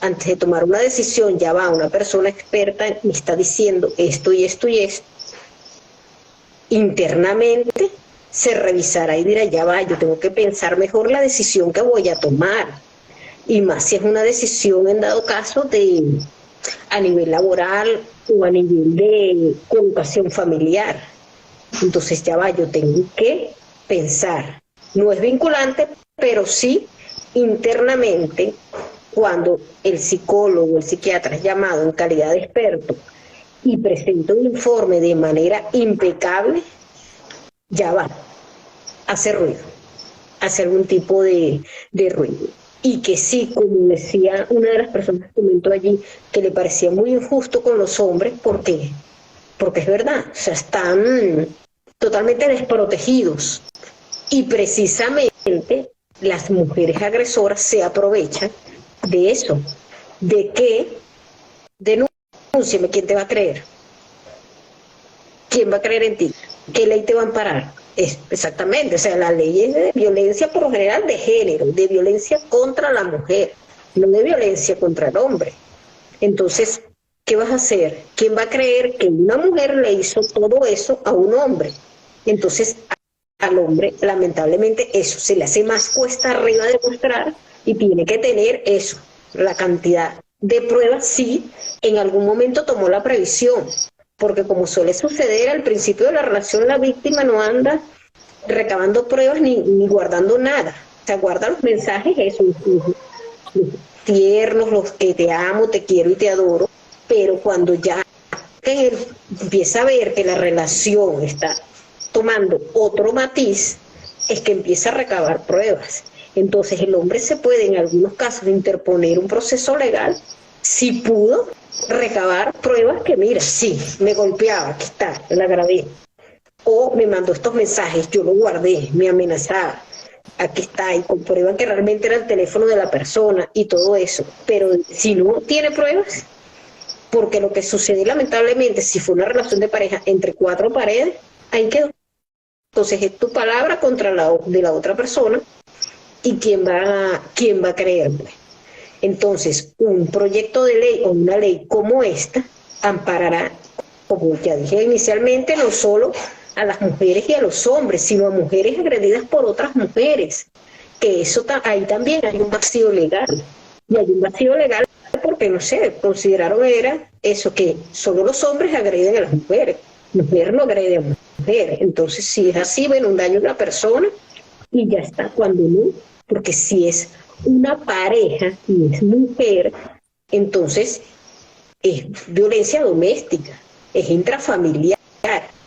Antes de tomar una decisión, ya va una persona experta, me está diciendo esto y esto y esto. Internamente se revisará y dirá, ya va, yo tengo que pensar mejor la decisión que voy a tomar. Y más si es una decisión, en dado caso, a nivel laboral o a nivel de educación familiar. Entonces ya va, yo tengo que pensar. No es vinculante, pero sí internamente, cuando el psicólogo o el psiquiatra es llamado en calidad de experto y presenta un informe de manera impecable, ya va, hace ruido, hace algún tipo de ruido. Y que sí, como decía una de las personas que comentó allí, que le parecía muy injusto con los hombres, porque es verdad, o sea, están totalmente desprotegidos. Y precisamente las mujeres agresoras se aprovechan de eso, de que denúnciame, ¿quién te va a creer? ¿Quién va a creer en ti? ¿Qué ley te va a amparar? Exactamente, o sea, la ley es de violencia por lo general de género, de violencia contra la mujer, no de violencia contra el hombre. Entonces, ¿qué vas a hacer? ¿Quién va a creer que una mujer le hizo todo eso a un hombre? Entonces, al hombre, lamentablemente, eso se le hace más cuesta arriba de demostrar, y tiene que tener eso, la cantidad de pruebas, sí, en algún momento tomó la previsión, porque como suele suceder al principio de la relación, la víctima no anda recabando pruebas ni guardando nada. O sea, guarda los mensajes, esos los tiernos, los que te amo, te quiero y te adoro, pero cuando ya él empieza a ver que la relación está tomando otro matiz, es que empieza a recabar pruebas. Entonces el hombre se puede en algunos casos interponer un proceso legal si pudo recabar pruebas que, mira, sí, me golpeaba, aquí está, la grabé, o me mandó estos mensajes, yo lo guardé, me amenazaba, aquí está, y comprueban que realmente era el teléfono de la persona y todo eso. Pero si no tiene pruebas, porque lo que sucede lamentablemente, si fue una relación de pareja entre 4 paredes, ahí quedó. Entonces es tu palabra contra la de la otra persona, y quién va a creerme. Entonces, un proyecto de ley o una ley como esta amparará, como ya dije inicialmente, no solo a las mujeres y a los hombres, sino a mujeres agredidas por otras mujeres, que eso ahí también hay un vacío legal. Y hay un vacío legal porque, no sé, consideraron era eso, que solo los hombres agreden a las mujeres. Mujer no agrede a mujer. Entonces, si es así, bueno, un daño a una persona y ya está. Cuando no, porque si es una pareja y es mujer, entonces es violencia doméstica, es intrafamiliar,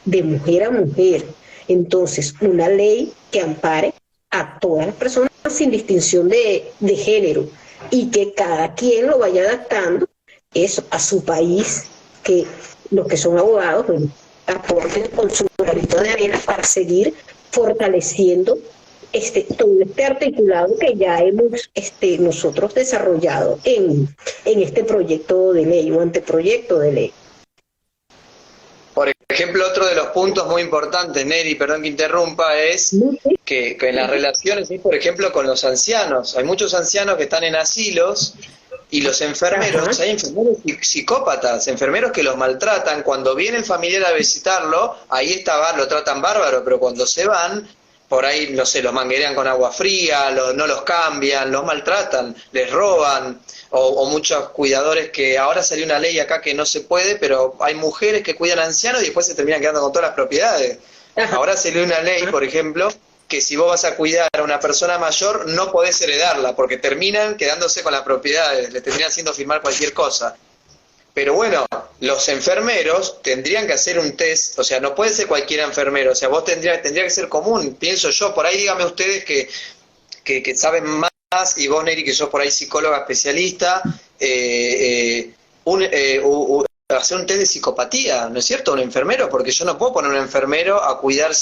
de mujer a mujer. Entonces, una ley que ampare a todas las personas sin distinción de género y que cada quien lo vaya adaptando eso a su país, que los que son abogados, bueno, aporten con su granito de arena para seguir fortaleciendo todo este articulado que ya hemos nosotros desarrollado en este proyecto de ley o anteproyecto de ley. Por ejemplo, otro de los puntos muy importantes, Neri, perdón que interrumpa, es que en las relaciones, por ejemplo, con los ancianos, hay muchos ancianos que están en asilos y los enfermeros, hay enfermeros psicópatas, enfermeros que los maltratan, cuando viene el familiar a visitarlo, ahí está, lo tratan bárbaro, pero cuando se van, por ahí, no sé, los manguerean con agua fría, no los cambian, los maltratan, les roban, o muchos cuidadores que ahora salió una ley acá que no se puede, pero hay mujeres que cuidan ancianos y después se terminan quedando con todas las propiedades. Ahora salió una ley, por ejemplo, que si vos vas a cuidar a una persona mayor no podés heredarla, porque terminan quedándose con las propiedades, le terminan haciendo firmar cualquier cosa. Pero bueno, los enfermeros tendrían que hacer un test, o sea, no puede ser cualquier enfermero, o sea, vos tendría que ser común, pienso yo, por ahí dígame ustedes que saben más, y vos, Neri, que sos por ahí psicóloga especialista, hacer un test de psicopatía, ¿no es cierto? Un enfermero, porque yo no puedo poner un enfermero a cuidar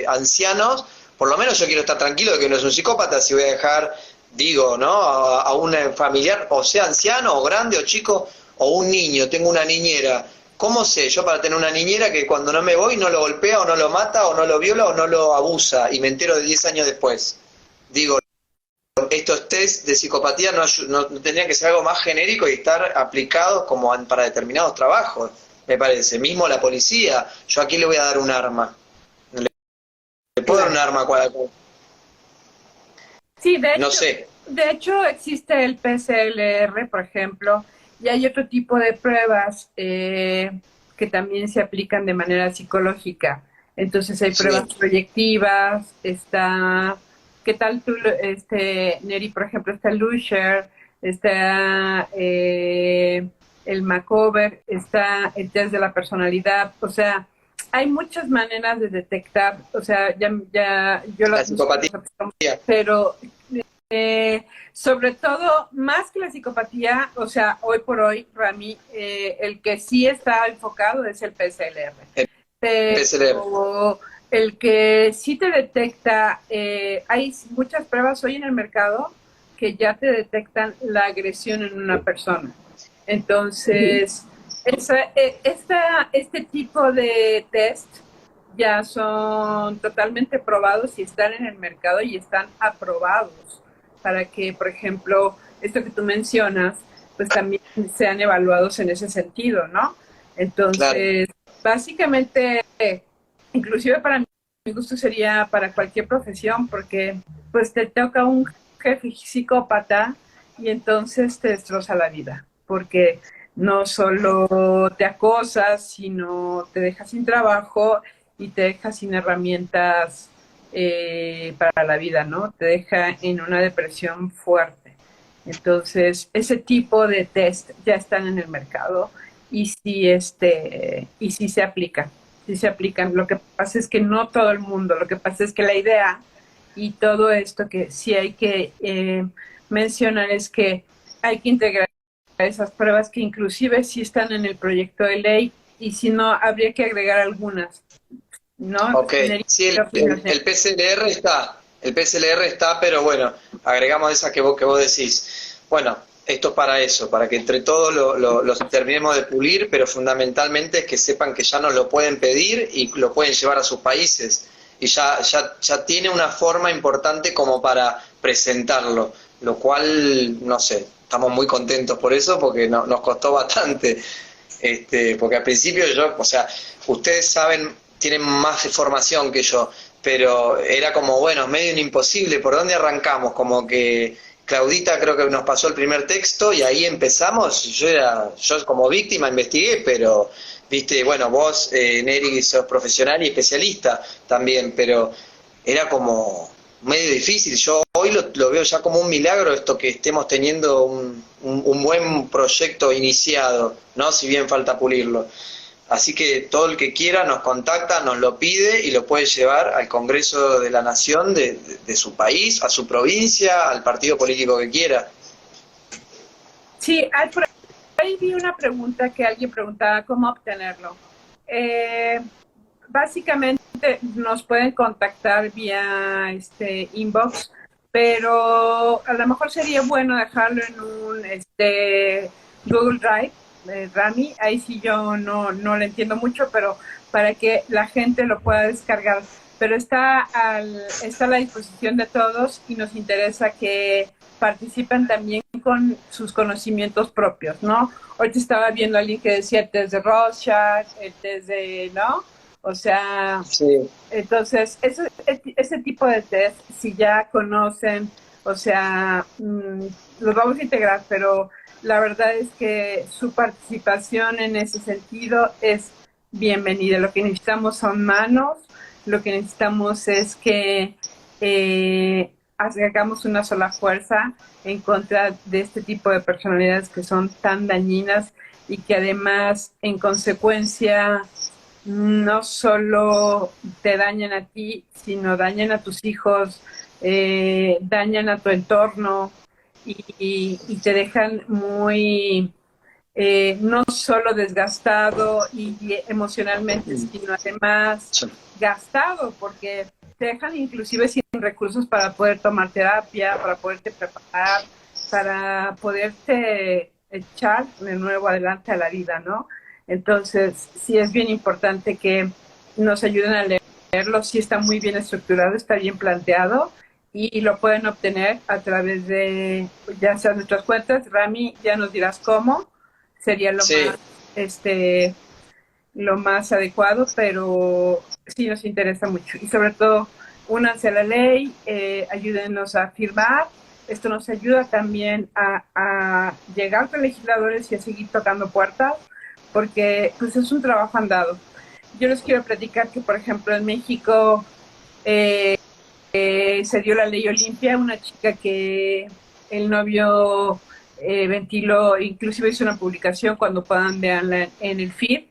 ancianos, por lo menos yo quiero estar tranquilo de que no es un psicópata, si voy a dejar, digo, ¿no? A un familiar, o sea, anciano, o grande, o chico, o un niño, tengo una niñera. ¿Cómo sé yo para tener una niñera que cuando no me voy no lo golpea, o no lo mata, o no lo viola, o no lo abusa, y me entero de 10 años después? Digo, estos test de psicopatía no tendrían que ser algo más genérico y estar aplicados como para determinados trabajos, me parece. Mismo la policía, yo aquí le voy a dar un arma. ¿Le puedo dar un arma a cualquiera? Sí, no sé. De hecho existe el PCLR, por ejemplo, y hay otro tipo de pruebas que también se aplican de manera psicológica. Entonces hay pruebas proyectivas, está... ¿Qué tal tú, Neri, por ejemplo, está el Lucier, está el Macover, está el test de la personalidad? O sea, hay muchas maneras de detectar, o sea, yo la psicopatía. Pero sobre todo, más que la psicopatía, o sea, hoy por hoy, Rami, el que sí está enfocado es el PSLR. Pero el que sí te detecta, hay muchas pruebas hoy en el mercado que ya te detectan la agresión en una persona. Entonces, este tipo de test ya son totalmente probados y están en el mercado y están aprobados para que, por ejemplo, esto que tú mencionas, pues también sean evaluados en ese sentido, ¿no? Entonces, básicamente, inclusive para mi gusto sería para cualquier profesión, porque pues te toca un jefe psicópata y entonces te destroza la vida, porque no solo te acosa, sino te deja sin trabajo y te deja sin herramientas para la vida, ¿no? Te deja en una depresión fuerte. Entonces, ese tipo de test ya están en el mercado y sí se aplican. Sí se aplican. Lo que pasa es que no todo el mundo, lo que pasa es que la idea y todo esto que sí hay que mencionar es que hay que integrar esas pruebas que inclusive sí están en el proyecto de ley y si no, habría que agregar algunas, ¿no? Ok, sí, el PCLR está, pero bueno, agregamos esa que vos decís. Bueno, esto es para eso, para que entre todos los terminemos de pulir, pero fundamentalmente es que sepan que ya nos lo pueden pedir y lo pueden llevar a sus países. Y ya tiene una forma importante como para presentarlo, lo cual, no sé, estamos muy contentos por eso, porque nos costó bastante, porque al principio o sea, ustedes saben, tienen más formación que yo, pero era como, bueno, medio imposible, ¿por dónde arrancamos? Como que Claudita creo que nos pasó el primer texto y ahí empezamos. Yo como víctima investigué, pero viste, bueno, vos, Neri, sos profesional y especialista también, pero era como medio difícil. Yo hoy lo veo ya como un milagro esto que estemos teniendo un buen proyecto iniciado, ¿no? Si bien falta pulirlo. Así que todo el que quiera nos contacta, nos lo pide y lo puede llevar al Congreso de la Nación de su país, a su provincia, al partido político que quiera. Sí, por ahí vi una pregunta que alguien preguntaba cómo obtenerlo. Básicamente nos pueden contactar vía inbox, pero a lo mejor sería bueno dejarlo en un Google Drive. Rami, ahí sí yo no lo entiendo mucho, pero para que la gente lo pueda descargar. Pero está a la disposición de todos y nos interesa que participen también con sus conocimientos propios, ¿no? Ahorita estaba viendo a alguien que decía el test de Rorschach, el test de, ¿no? O sea, sí. Entonces, ese tipo de test, si ya conocen, o sea, los vamos a integrar, pero la verdad es que su participación en ese sentido es bienvenida. Lo que necesitamos son manos, lo que necesitamos es que hagamos una sola fuerza en contra de este tipo de personalidades que son tan dañinas y que además, en consecuencia, no solo te dañan a ti, sino dañan a tus hijos, dañan a tu entorno, y te dejan muy, no solo desgastado y emocionalmente, sino además gastado, porque te dejan inclusive sin recursos para poder tomar terapia, para poderte preparar, para poderte echar de nuevo adelante a la vida, ¿no? Entonces, sí es bien importante que nos ayuden a leerlo, sí está muy bien estructurado, está bien planteado, y lo pueden obtener a través de, ya sea nuestras cuentas. Rami, ya nos dirás cómo, sería lo más adecuado, pero sí nos interesa mucho. Y sobre todo, únanse a la ley, ayúdenos a firmar. Esto nos ayuda también a llegar a legisladores y a seguir tocando puertas, porque pues es un trabajo andado. Yo les quiero platicar que, por ejemplo, en México se dio la ley Olimpia, una chica que el novio ventiló, inclusive hizo una publicación, cuando puedan verla en el feed,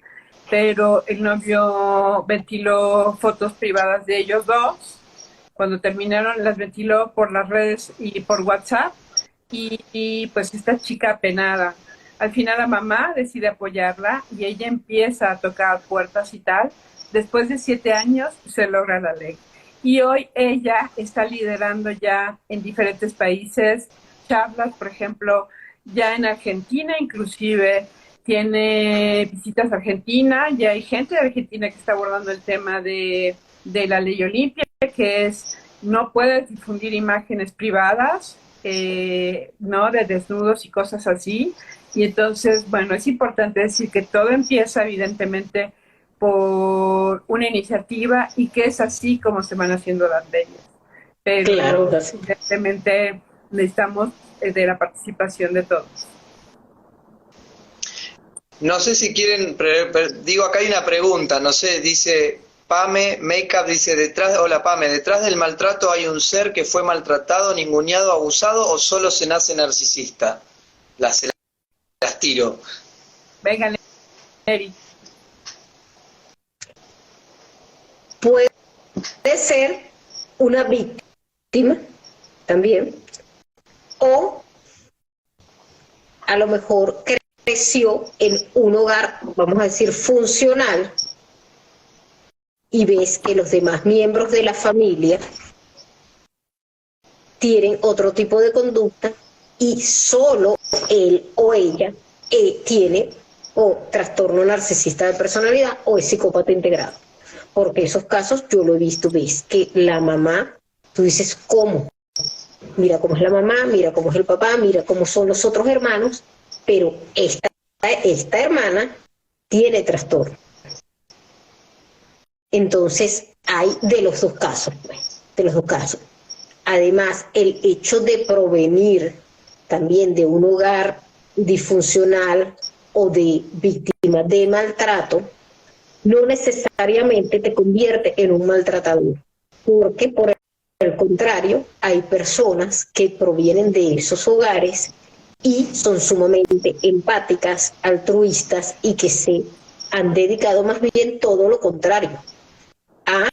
pero el novio ventiló fotos privadas de ellos dos. Cuando terminaron, las ventiló por las redes y por WhatsApp, y pues esta chica apenada. Al final la mamá decide apoyarla y ella empieza a tocar puertas y tal. Después de 7 años se logra la ley. Y hoy ella está liderando ya en diferentes países charlas, por ejemplo, ya en Argentina inclusive, tiene visitas a Argentina, ya hay gente de Argentina que está abordando el tema de la ley Olimpia, que es no puedes difundir imágenes privadas, ¿no? De desnudos y cosas así. Y entonces, bueno, es importante decir que todo empieza evidentemente por una iniciativa y que es así como se van haciendo las leyes. Pero claro, evidentemente necesitamos de la participación de todos. No sé si quieren, digo, acá hay una pregunta, no sé, dice Pame Makeup, dice, hola Pame, ¿detrás del maltrato hay un ser que fue maltratado, ninguneado, abusado, o solo se nace narcisista? Las tiro. Venga, Neri. Puede ser una víctima también, o a lo mejor creció en un hogar, vamos a decir, funcional, y ves que los demás miembros de la familia tienen otro tipo de conducta y solo él o ella tiene o trastorno narcisista de personalidad o es psicópata integrado. Porque esos casos yo lo he visto, ves que la mamá, tú dices, ¿cómo? Mira cómo es la mamá, mira cómo es el papá, mira cómo son los otros hermanos, pero esta hermana tiene trastorno. Entonces, hay de los dos casos, pues, de los dos casos. Además, el hecho de provenir también de un hogar disfuncional o de víctima de maltrato, no necesariamente te convierte en un maltratador, porque por el contrario, hay personas que provienen de esos hogares y son sumamente empáticas, altruistas y que se han dedicado más bien todo lo contrario, a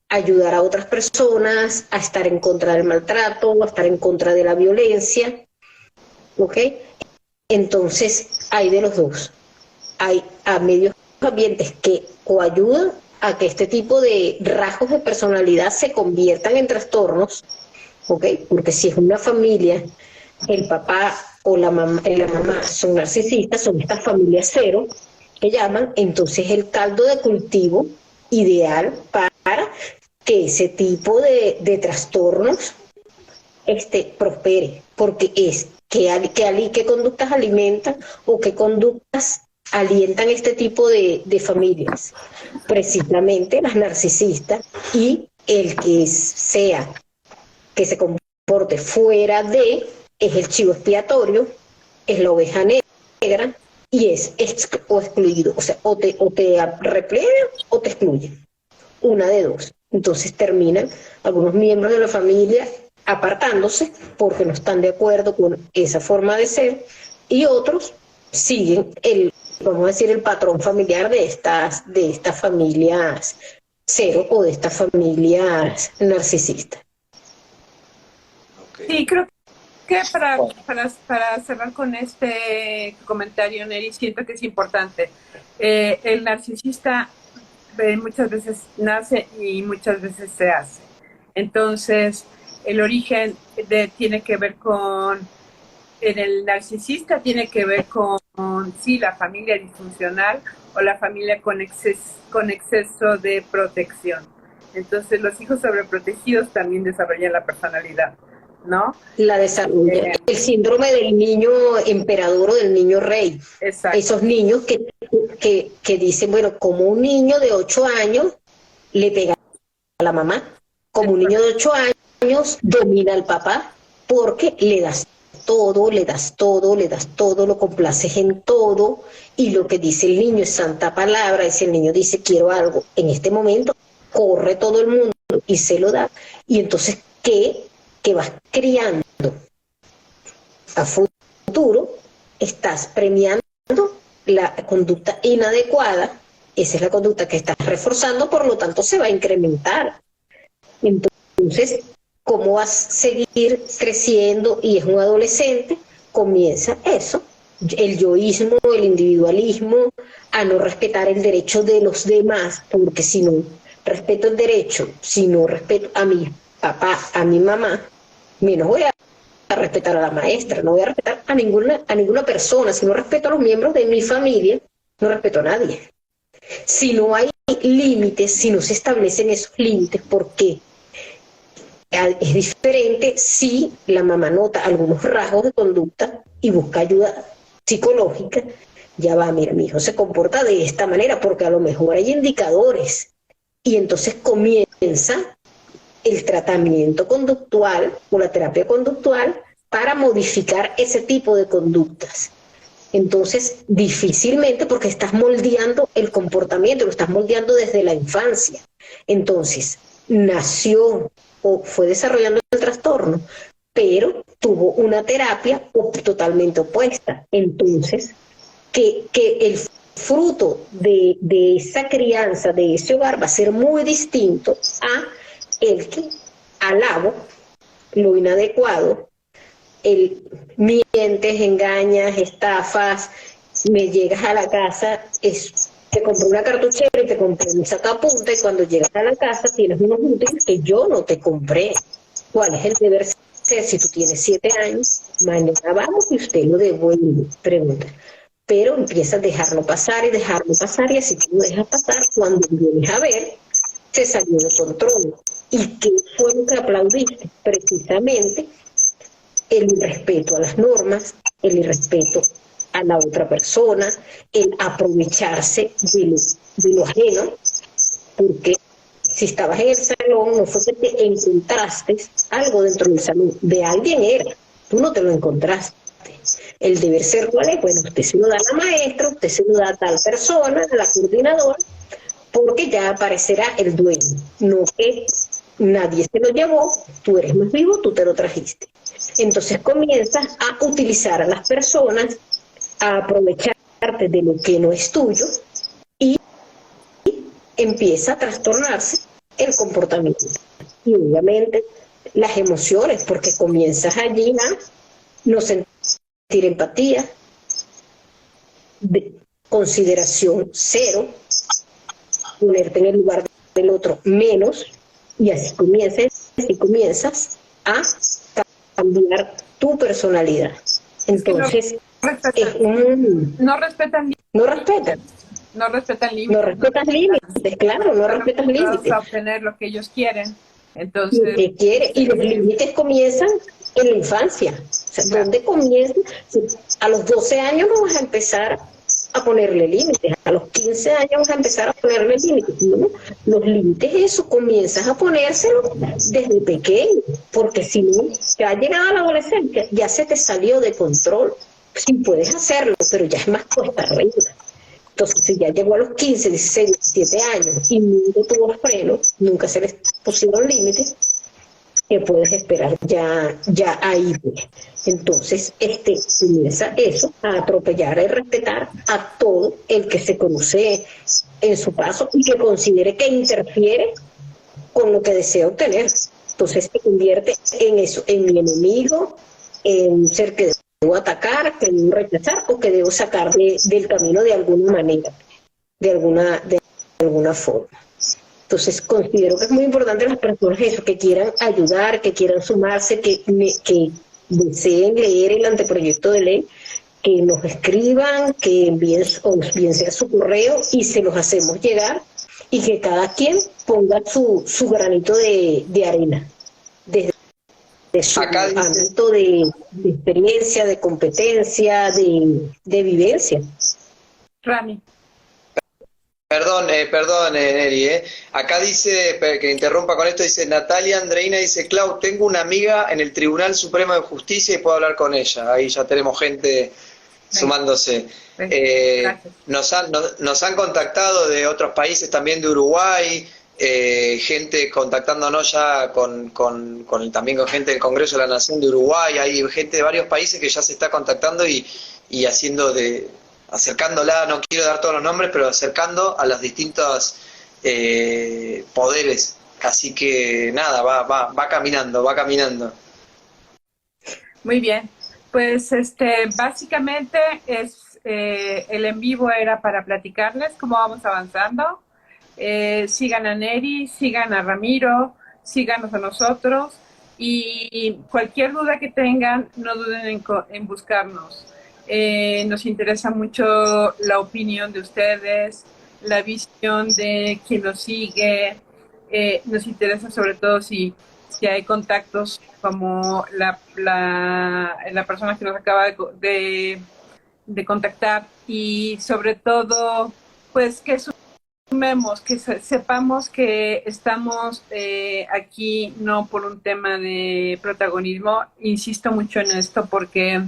ayudar a otras personas, a estar en contra del maltrato, a estar en contra de la violencia, ¿ok? Entonces, hay de los dos. Hay a medios ambientes que coayudan a que este tipo de rasgos de personalidad se conviertan en trastornos, ¿ok? Porque si es una familia, el papá o la mamá son narcisistas, son estas familias cero, que llaman, entonces el caldo de cultivo ideal para que ese tipo de trastornos prospere, porque es qué conductas alimentan o qué conductas alientan este tipo de familias. Precisamente las narcisistas, y el que que se comporte fuera de, es el chivo expiatorio, es la oveja negra, y es excluido, o sea, o te replegan o te excluyen, una de dos. Entonces terminan algunos miembros de la familia apartándose porque no están de acuerdo con esa forma de ser, y otros siguen vamos a decir, el patrón familiar de estas familias cero o de estas familias narcisistas. Okay. Sí, creo que para cerrar con este comentario, Neri, siento que es importante. El narcisista muchas veces nace y muchas veces se hace. Entonces, el origen tiene que ver en el narcisista tiene que ver con sí, la familia disfuncional o la familia con exceso de protección. Entonces, los hijos sobreprotegidos también desarrollan la personalidad, ¿no? La desarrolla. El síndrome del niño emperador o del niño rey. Exacto. Esos niños que dicen, bueno, como un niño de 8 años le pega a la mamá, como un niño de 8 años domina al papá, porque le das todo, lo complaces en todo, y lo que dice el niño es santa palabra. Y si el niño dice quiero algo en este momento, corre todo el mundo y se lo da. Y entonces, ¿qué vas criando? A futuro estás premiando la conducta inadecuada, esa es la conducta que estás reforzando, por lo tanto se va a incrementar. Entonces, ¿cómo vas a seguir creciendo y es un adolescente? Comienza eso, el yoísmo, el individualismo, a no respetar el derecho de los demás, porque si no respeto el derecho, si no respeto a mi papá, a mi mamá, menos voy a respetar a la maestra, no voy a respetar a ninguna persona. Si no respeto a los miembros de mi familia, no respeto a nadie. Si no hay límites, si no se establecen esos límites, ¿por qué? Es diferente si la mamá nota algunos rasgos de conducta y busca ayuda psicológica. Ya va, mira, mi hijo se comporta de esta manera porque a lo mejor hay indicadores, y entonces comienza el tratamiento conductual o la terapia conductual para modificar ese tipo de conductas. Entonces, difícilmente, porque estás moldeando el comportamiento, lo estás moldeando desde la infancia. Entonces, nació o fue desarrollando el trastorno, pero tuvo una terapia totalmente opuesta. Entonces, que el fruto de esa crianza, de ese hogar, va a ser muy distinto a el que alabo lo inadecuado, el mientes, engañas, estafas, me llegas a la casa, te compré una cartuchera y te compré un sacapunta, y cuando llegas a la casa tienes unos útiles que yo no te compré. ¿Cuál es el deber ser? Si tú tienes 7 años, mañana vamos y usted lo devuelve, pregunta. Pero empiezas a dejarlo pasar, y así tú lo dejas pasar. Cuando vienes a ver, se salió de control. ¿Y qué fue lo que aplaudiste? Precisamente el irrespeto a las normas, el irrespeto a la otra persona, el aprovecharse de lo ajeno, porque Si estabas en el salón, no fue que te encontraste algo dentro del salón, de alguien era, tú no te lo encontraste. El deber ser cuál es, bueno, usted se lo da a la maestra, usted se lo da a tal persona, a la coordinadora, porque ya aparecerá el dueño, no que nadie se lo llevó, tú eres más vivo, tú te lo trajiste. Entonces comienzas a utilizar a las personas, a aprovecharte de lo que no es tuyo y empieza a trastornarse el comportamiento. Y obviamente las emociones, porque comienzas allí a no sentir empatía, consideración cero, ponerte en el lugar del otro menos, y así comienzas a cambiar tu personalidad. Entonces, no respetan no respetan. No respetan límites. No respetas límites, claro, no respetas límites. A obtener lo que ellos quieren. Entonces, lo que quiere, y los límites comienzan en la infancia. O sea, claro. ¿Dónde comienza? A los 12 años no vas a empezar a ponerle límites, a los 15 años vas a empezar a ponerle límites. ¿No? Los límites, eso comienzas a ponérselo desde pequeño, porque si no, ya llegado a la adolescencia, ya se te salió de control. Sí puedes hacerlo, pero ya es más cuesta arriba. Entonces, si ya llegó a los 15, 16, 17 años y nunca tuvo frenos, nunca se les pusieron límites, ¿qué puedes esperar? Ya ahí. Entonces, comienza eso, a atropellar y respetar a todo el que se conoce en su paso y que considere que interfiere con lo que desea obtener. Entonces, se convierte en eso, en mi enemigo, en un ser que debo atacar, que debo rechazar o que debo sacar del camino de alguna manera, de alguna forma. Entonces considero que es muy importante las personas eso, que quieran ayudar, que quieran sumarse, que deseen leer el anteproyecto de ley, que nos escriban, que envíen bien sea su correo y se los hacemos llegar, y que cada quien ponga su granito de arena desde su ámbito de experiencia, de competencia, de vivencia. Rami. Perdón, Neri, acá dice, que interrumpa con esto, dice Natalia Andreina, dice, Clau, tengo una amiga en el Tribunal Supremo de Justicia y puedo hablar con ella. Ahí ya tenemos gente sumándose. Nos han contactado de otros países, también de Uruguay, gente contactándonos ya también con gente del Congreso de la Nación de Uruguay, hay gente de varios países que ya se está contactando y acercándola, no quiero dar todos los nombres, pero acercando a los distintos poderes. Así que nada, va caminando. Muy bien. Pues básicamente el en vivo era para platicarles cómo vamos avanzando. Sigan a Neri, sigan a Ramiro, síganos a nosotros y cualquier duda que tengan, no duden en buscarnos. Nos interesa mucho la opinión de ustedes, la visión de quien nos sigue, nos interesa sobre todo si hay contactos como la persona que nos acaba de contactar, y sobre todo pues que sumemos, que sepamos que estamos aquí no por un tema de protagonismo. Insisto mucho en esto porque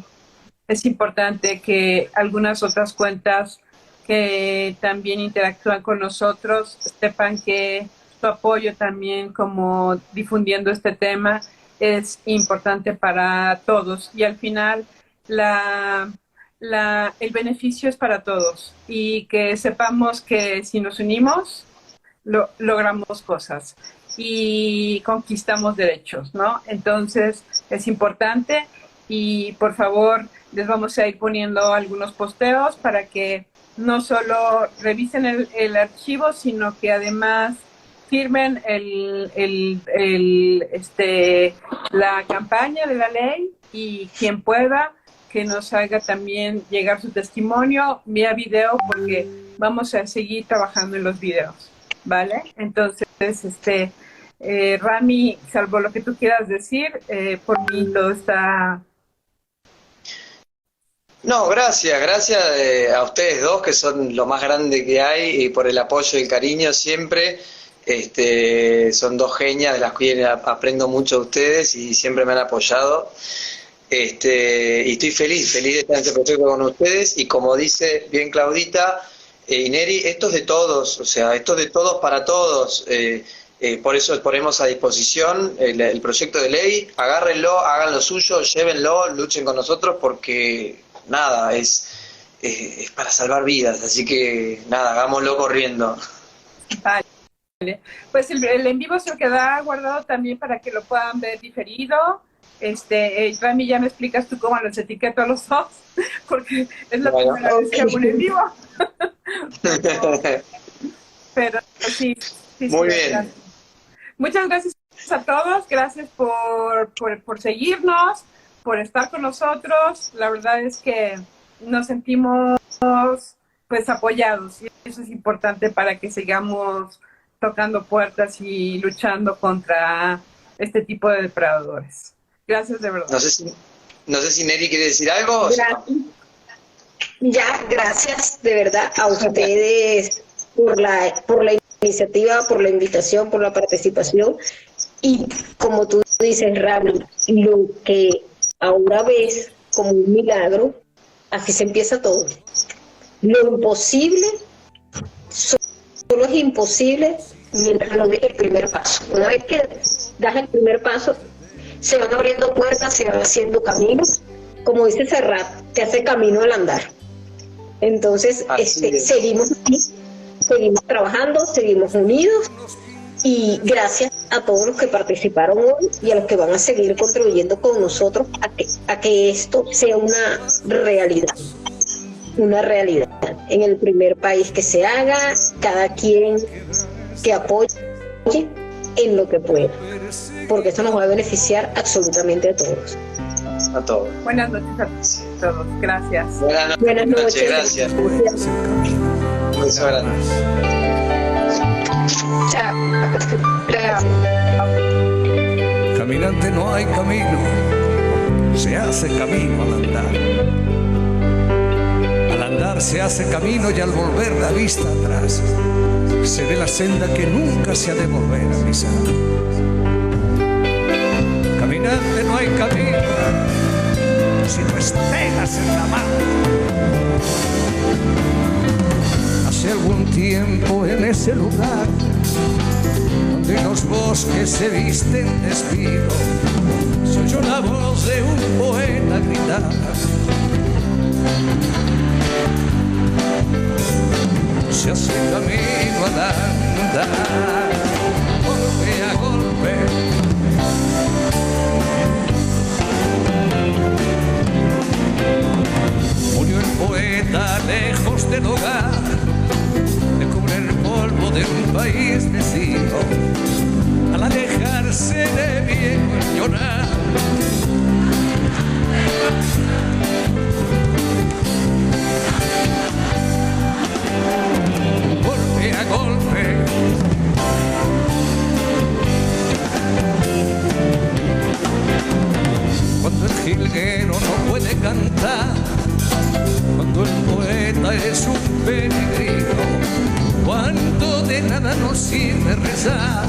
es importante que algunas otras cuentas que también interactúan con nosotros sepan que su apoyo también, como difundiendo este tema, es importante para todos, y al final el beneficio es para todos, y que sepamos que si nos unimos logramos cosas y conquistamos derechos, ¿no? Entonces es importante, y por favor les vamos a ir poniendo algunos posteos para que no solo revisen el archivo, sino que además firmen la campaña de la ley, y quien pueda que nos haga también llegar su testimonio vía video, porque vamos a seguir trabajando en los videos, ¿vale? Entonces, Rami, salvo lo que tú quieras decir, por mí todo está... No, gracias a ustedes dos, que son lo más grande que hay, y por el apoyo y el cariño siempre. Son dos genias de las que aprendo mucho de ustedes y siempre me han apoyado. Y estoy feliz de estar en este proyecto con ustedes, y como dice bien Claudita y Neri, esto es de todos, o sea, esto es de todos para todos. Por eso ponemos a disposición el proyecto de ley. Agárrenlo, hagan lo suyo, llévenlo, luchen con nosotros, porque nada, es para salvar vidas, así que nada, hagámoslo corriendo. Vale. Pues el en vivo se queda guardado también para que lo puedan ver diferido. Rami, ya me explicas tú cómo los etiqueto a los dos, porque es la primera vez que hago un en vivo. pero sí, muy bien. Gracias. Muchas gracias a todos, gracias por seguirnos, por estar con nosotros. La verdad es que nos sentimos pues apoyados, y eso es importante para que sigamos tocando puertas y luchando contra este tipo de depredadores. Gracias de verdad. No sé si Neri quiere decir algo. Gracias de verdad a ustedes por la iniciativa, por la invitación, por la participación. Y como tú dices, Rami, lo que ahora ves como un milagro, así se empieza todo. Lo imposible solo es imposible mientras no des el primer paso. Una vez que das el primer paso, se van abriendo puertas, se van haciendo caminos. Como dice Serrat, te hace camino al andar. Entonces, seguimos aquí, seguimos trabajando, seguimos unidos, y gracias a todos los que participaron hoy y a los que van a seguir contribuyendo con nosotros a que esto sea una realidad en el primer país que se haga, cada quien que apoye en lo que pueda, porque esto nos va a beneficiar absolutamente a todos. A todos. Buenas noches a todos, gracias. Buenas noches. Gracias. Un beso grande. Chao. Caminante, no hay camino, se hace camino al andar. Al andar se hace camino, y al volver la vista atrás se ve la senda que nunca se ha de volver a pisar. Caminante, no hay camino si no estelas en la mano. Hace algún tiempo, en ese lugar donde los bosques se visten de espino, se oyó la voz de un poeta gritar: se hace camino al andar, golpe a golpe. Murió el poeta lejos del hogar, de cubrir el polvo de un país vecino, al alejarse de viejo el llorar. Golpe a golpe, cuando el jilguero no puede cantar, cuando el poeta es un peregrino, cuando de nada nos sirve rezar.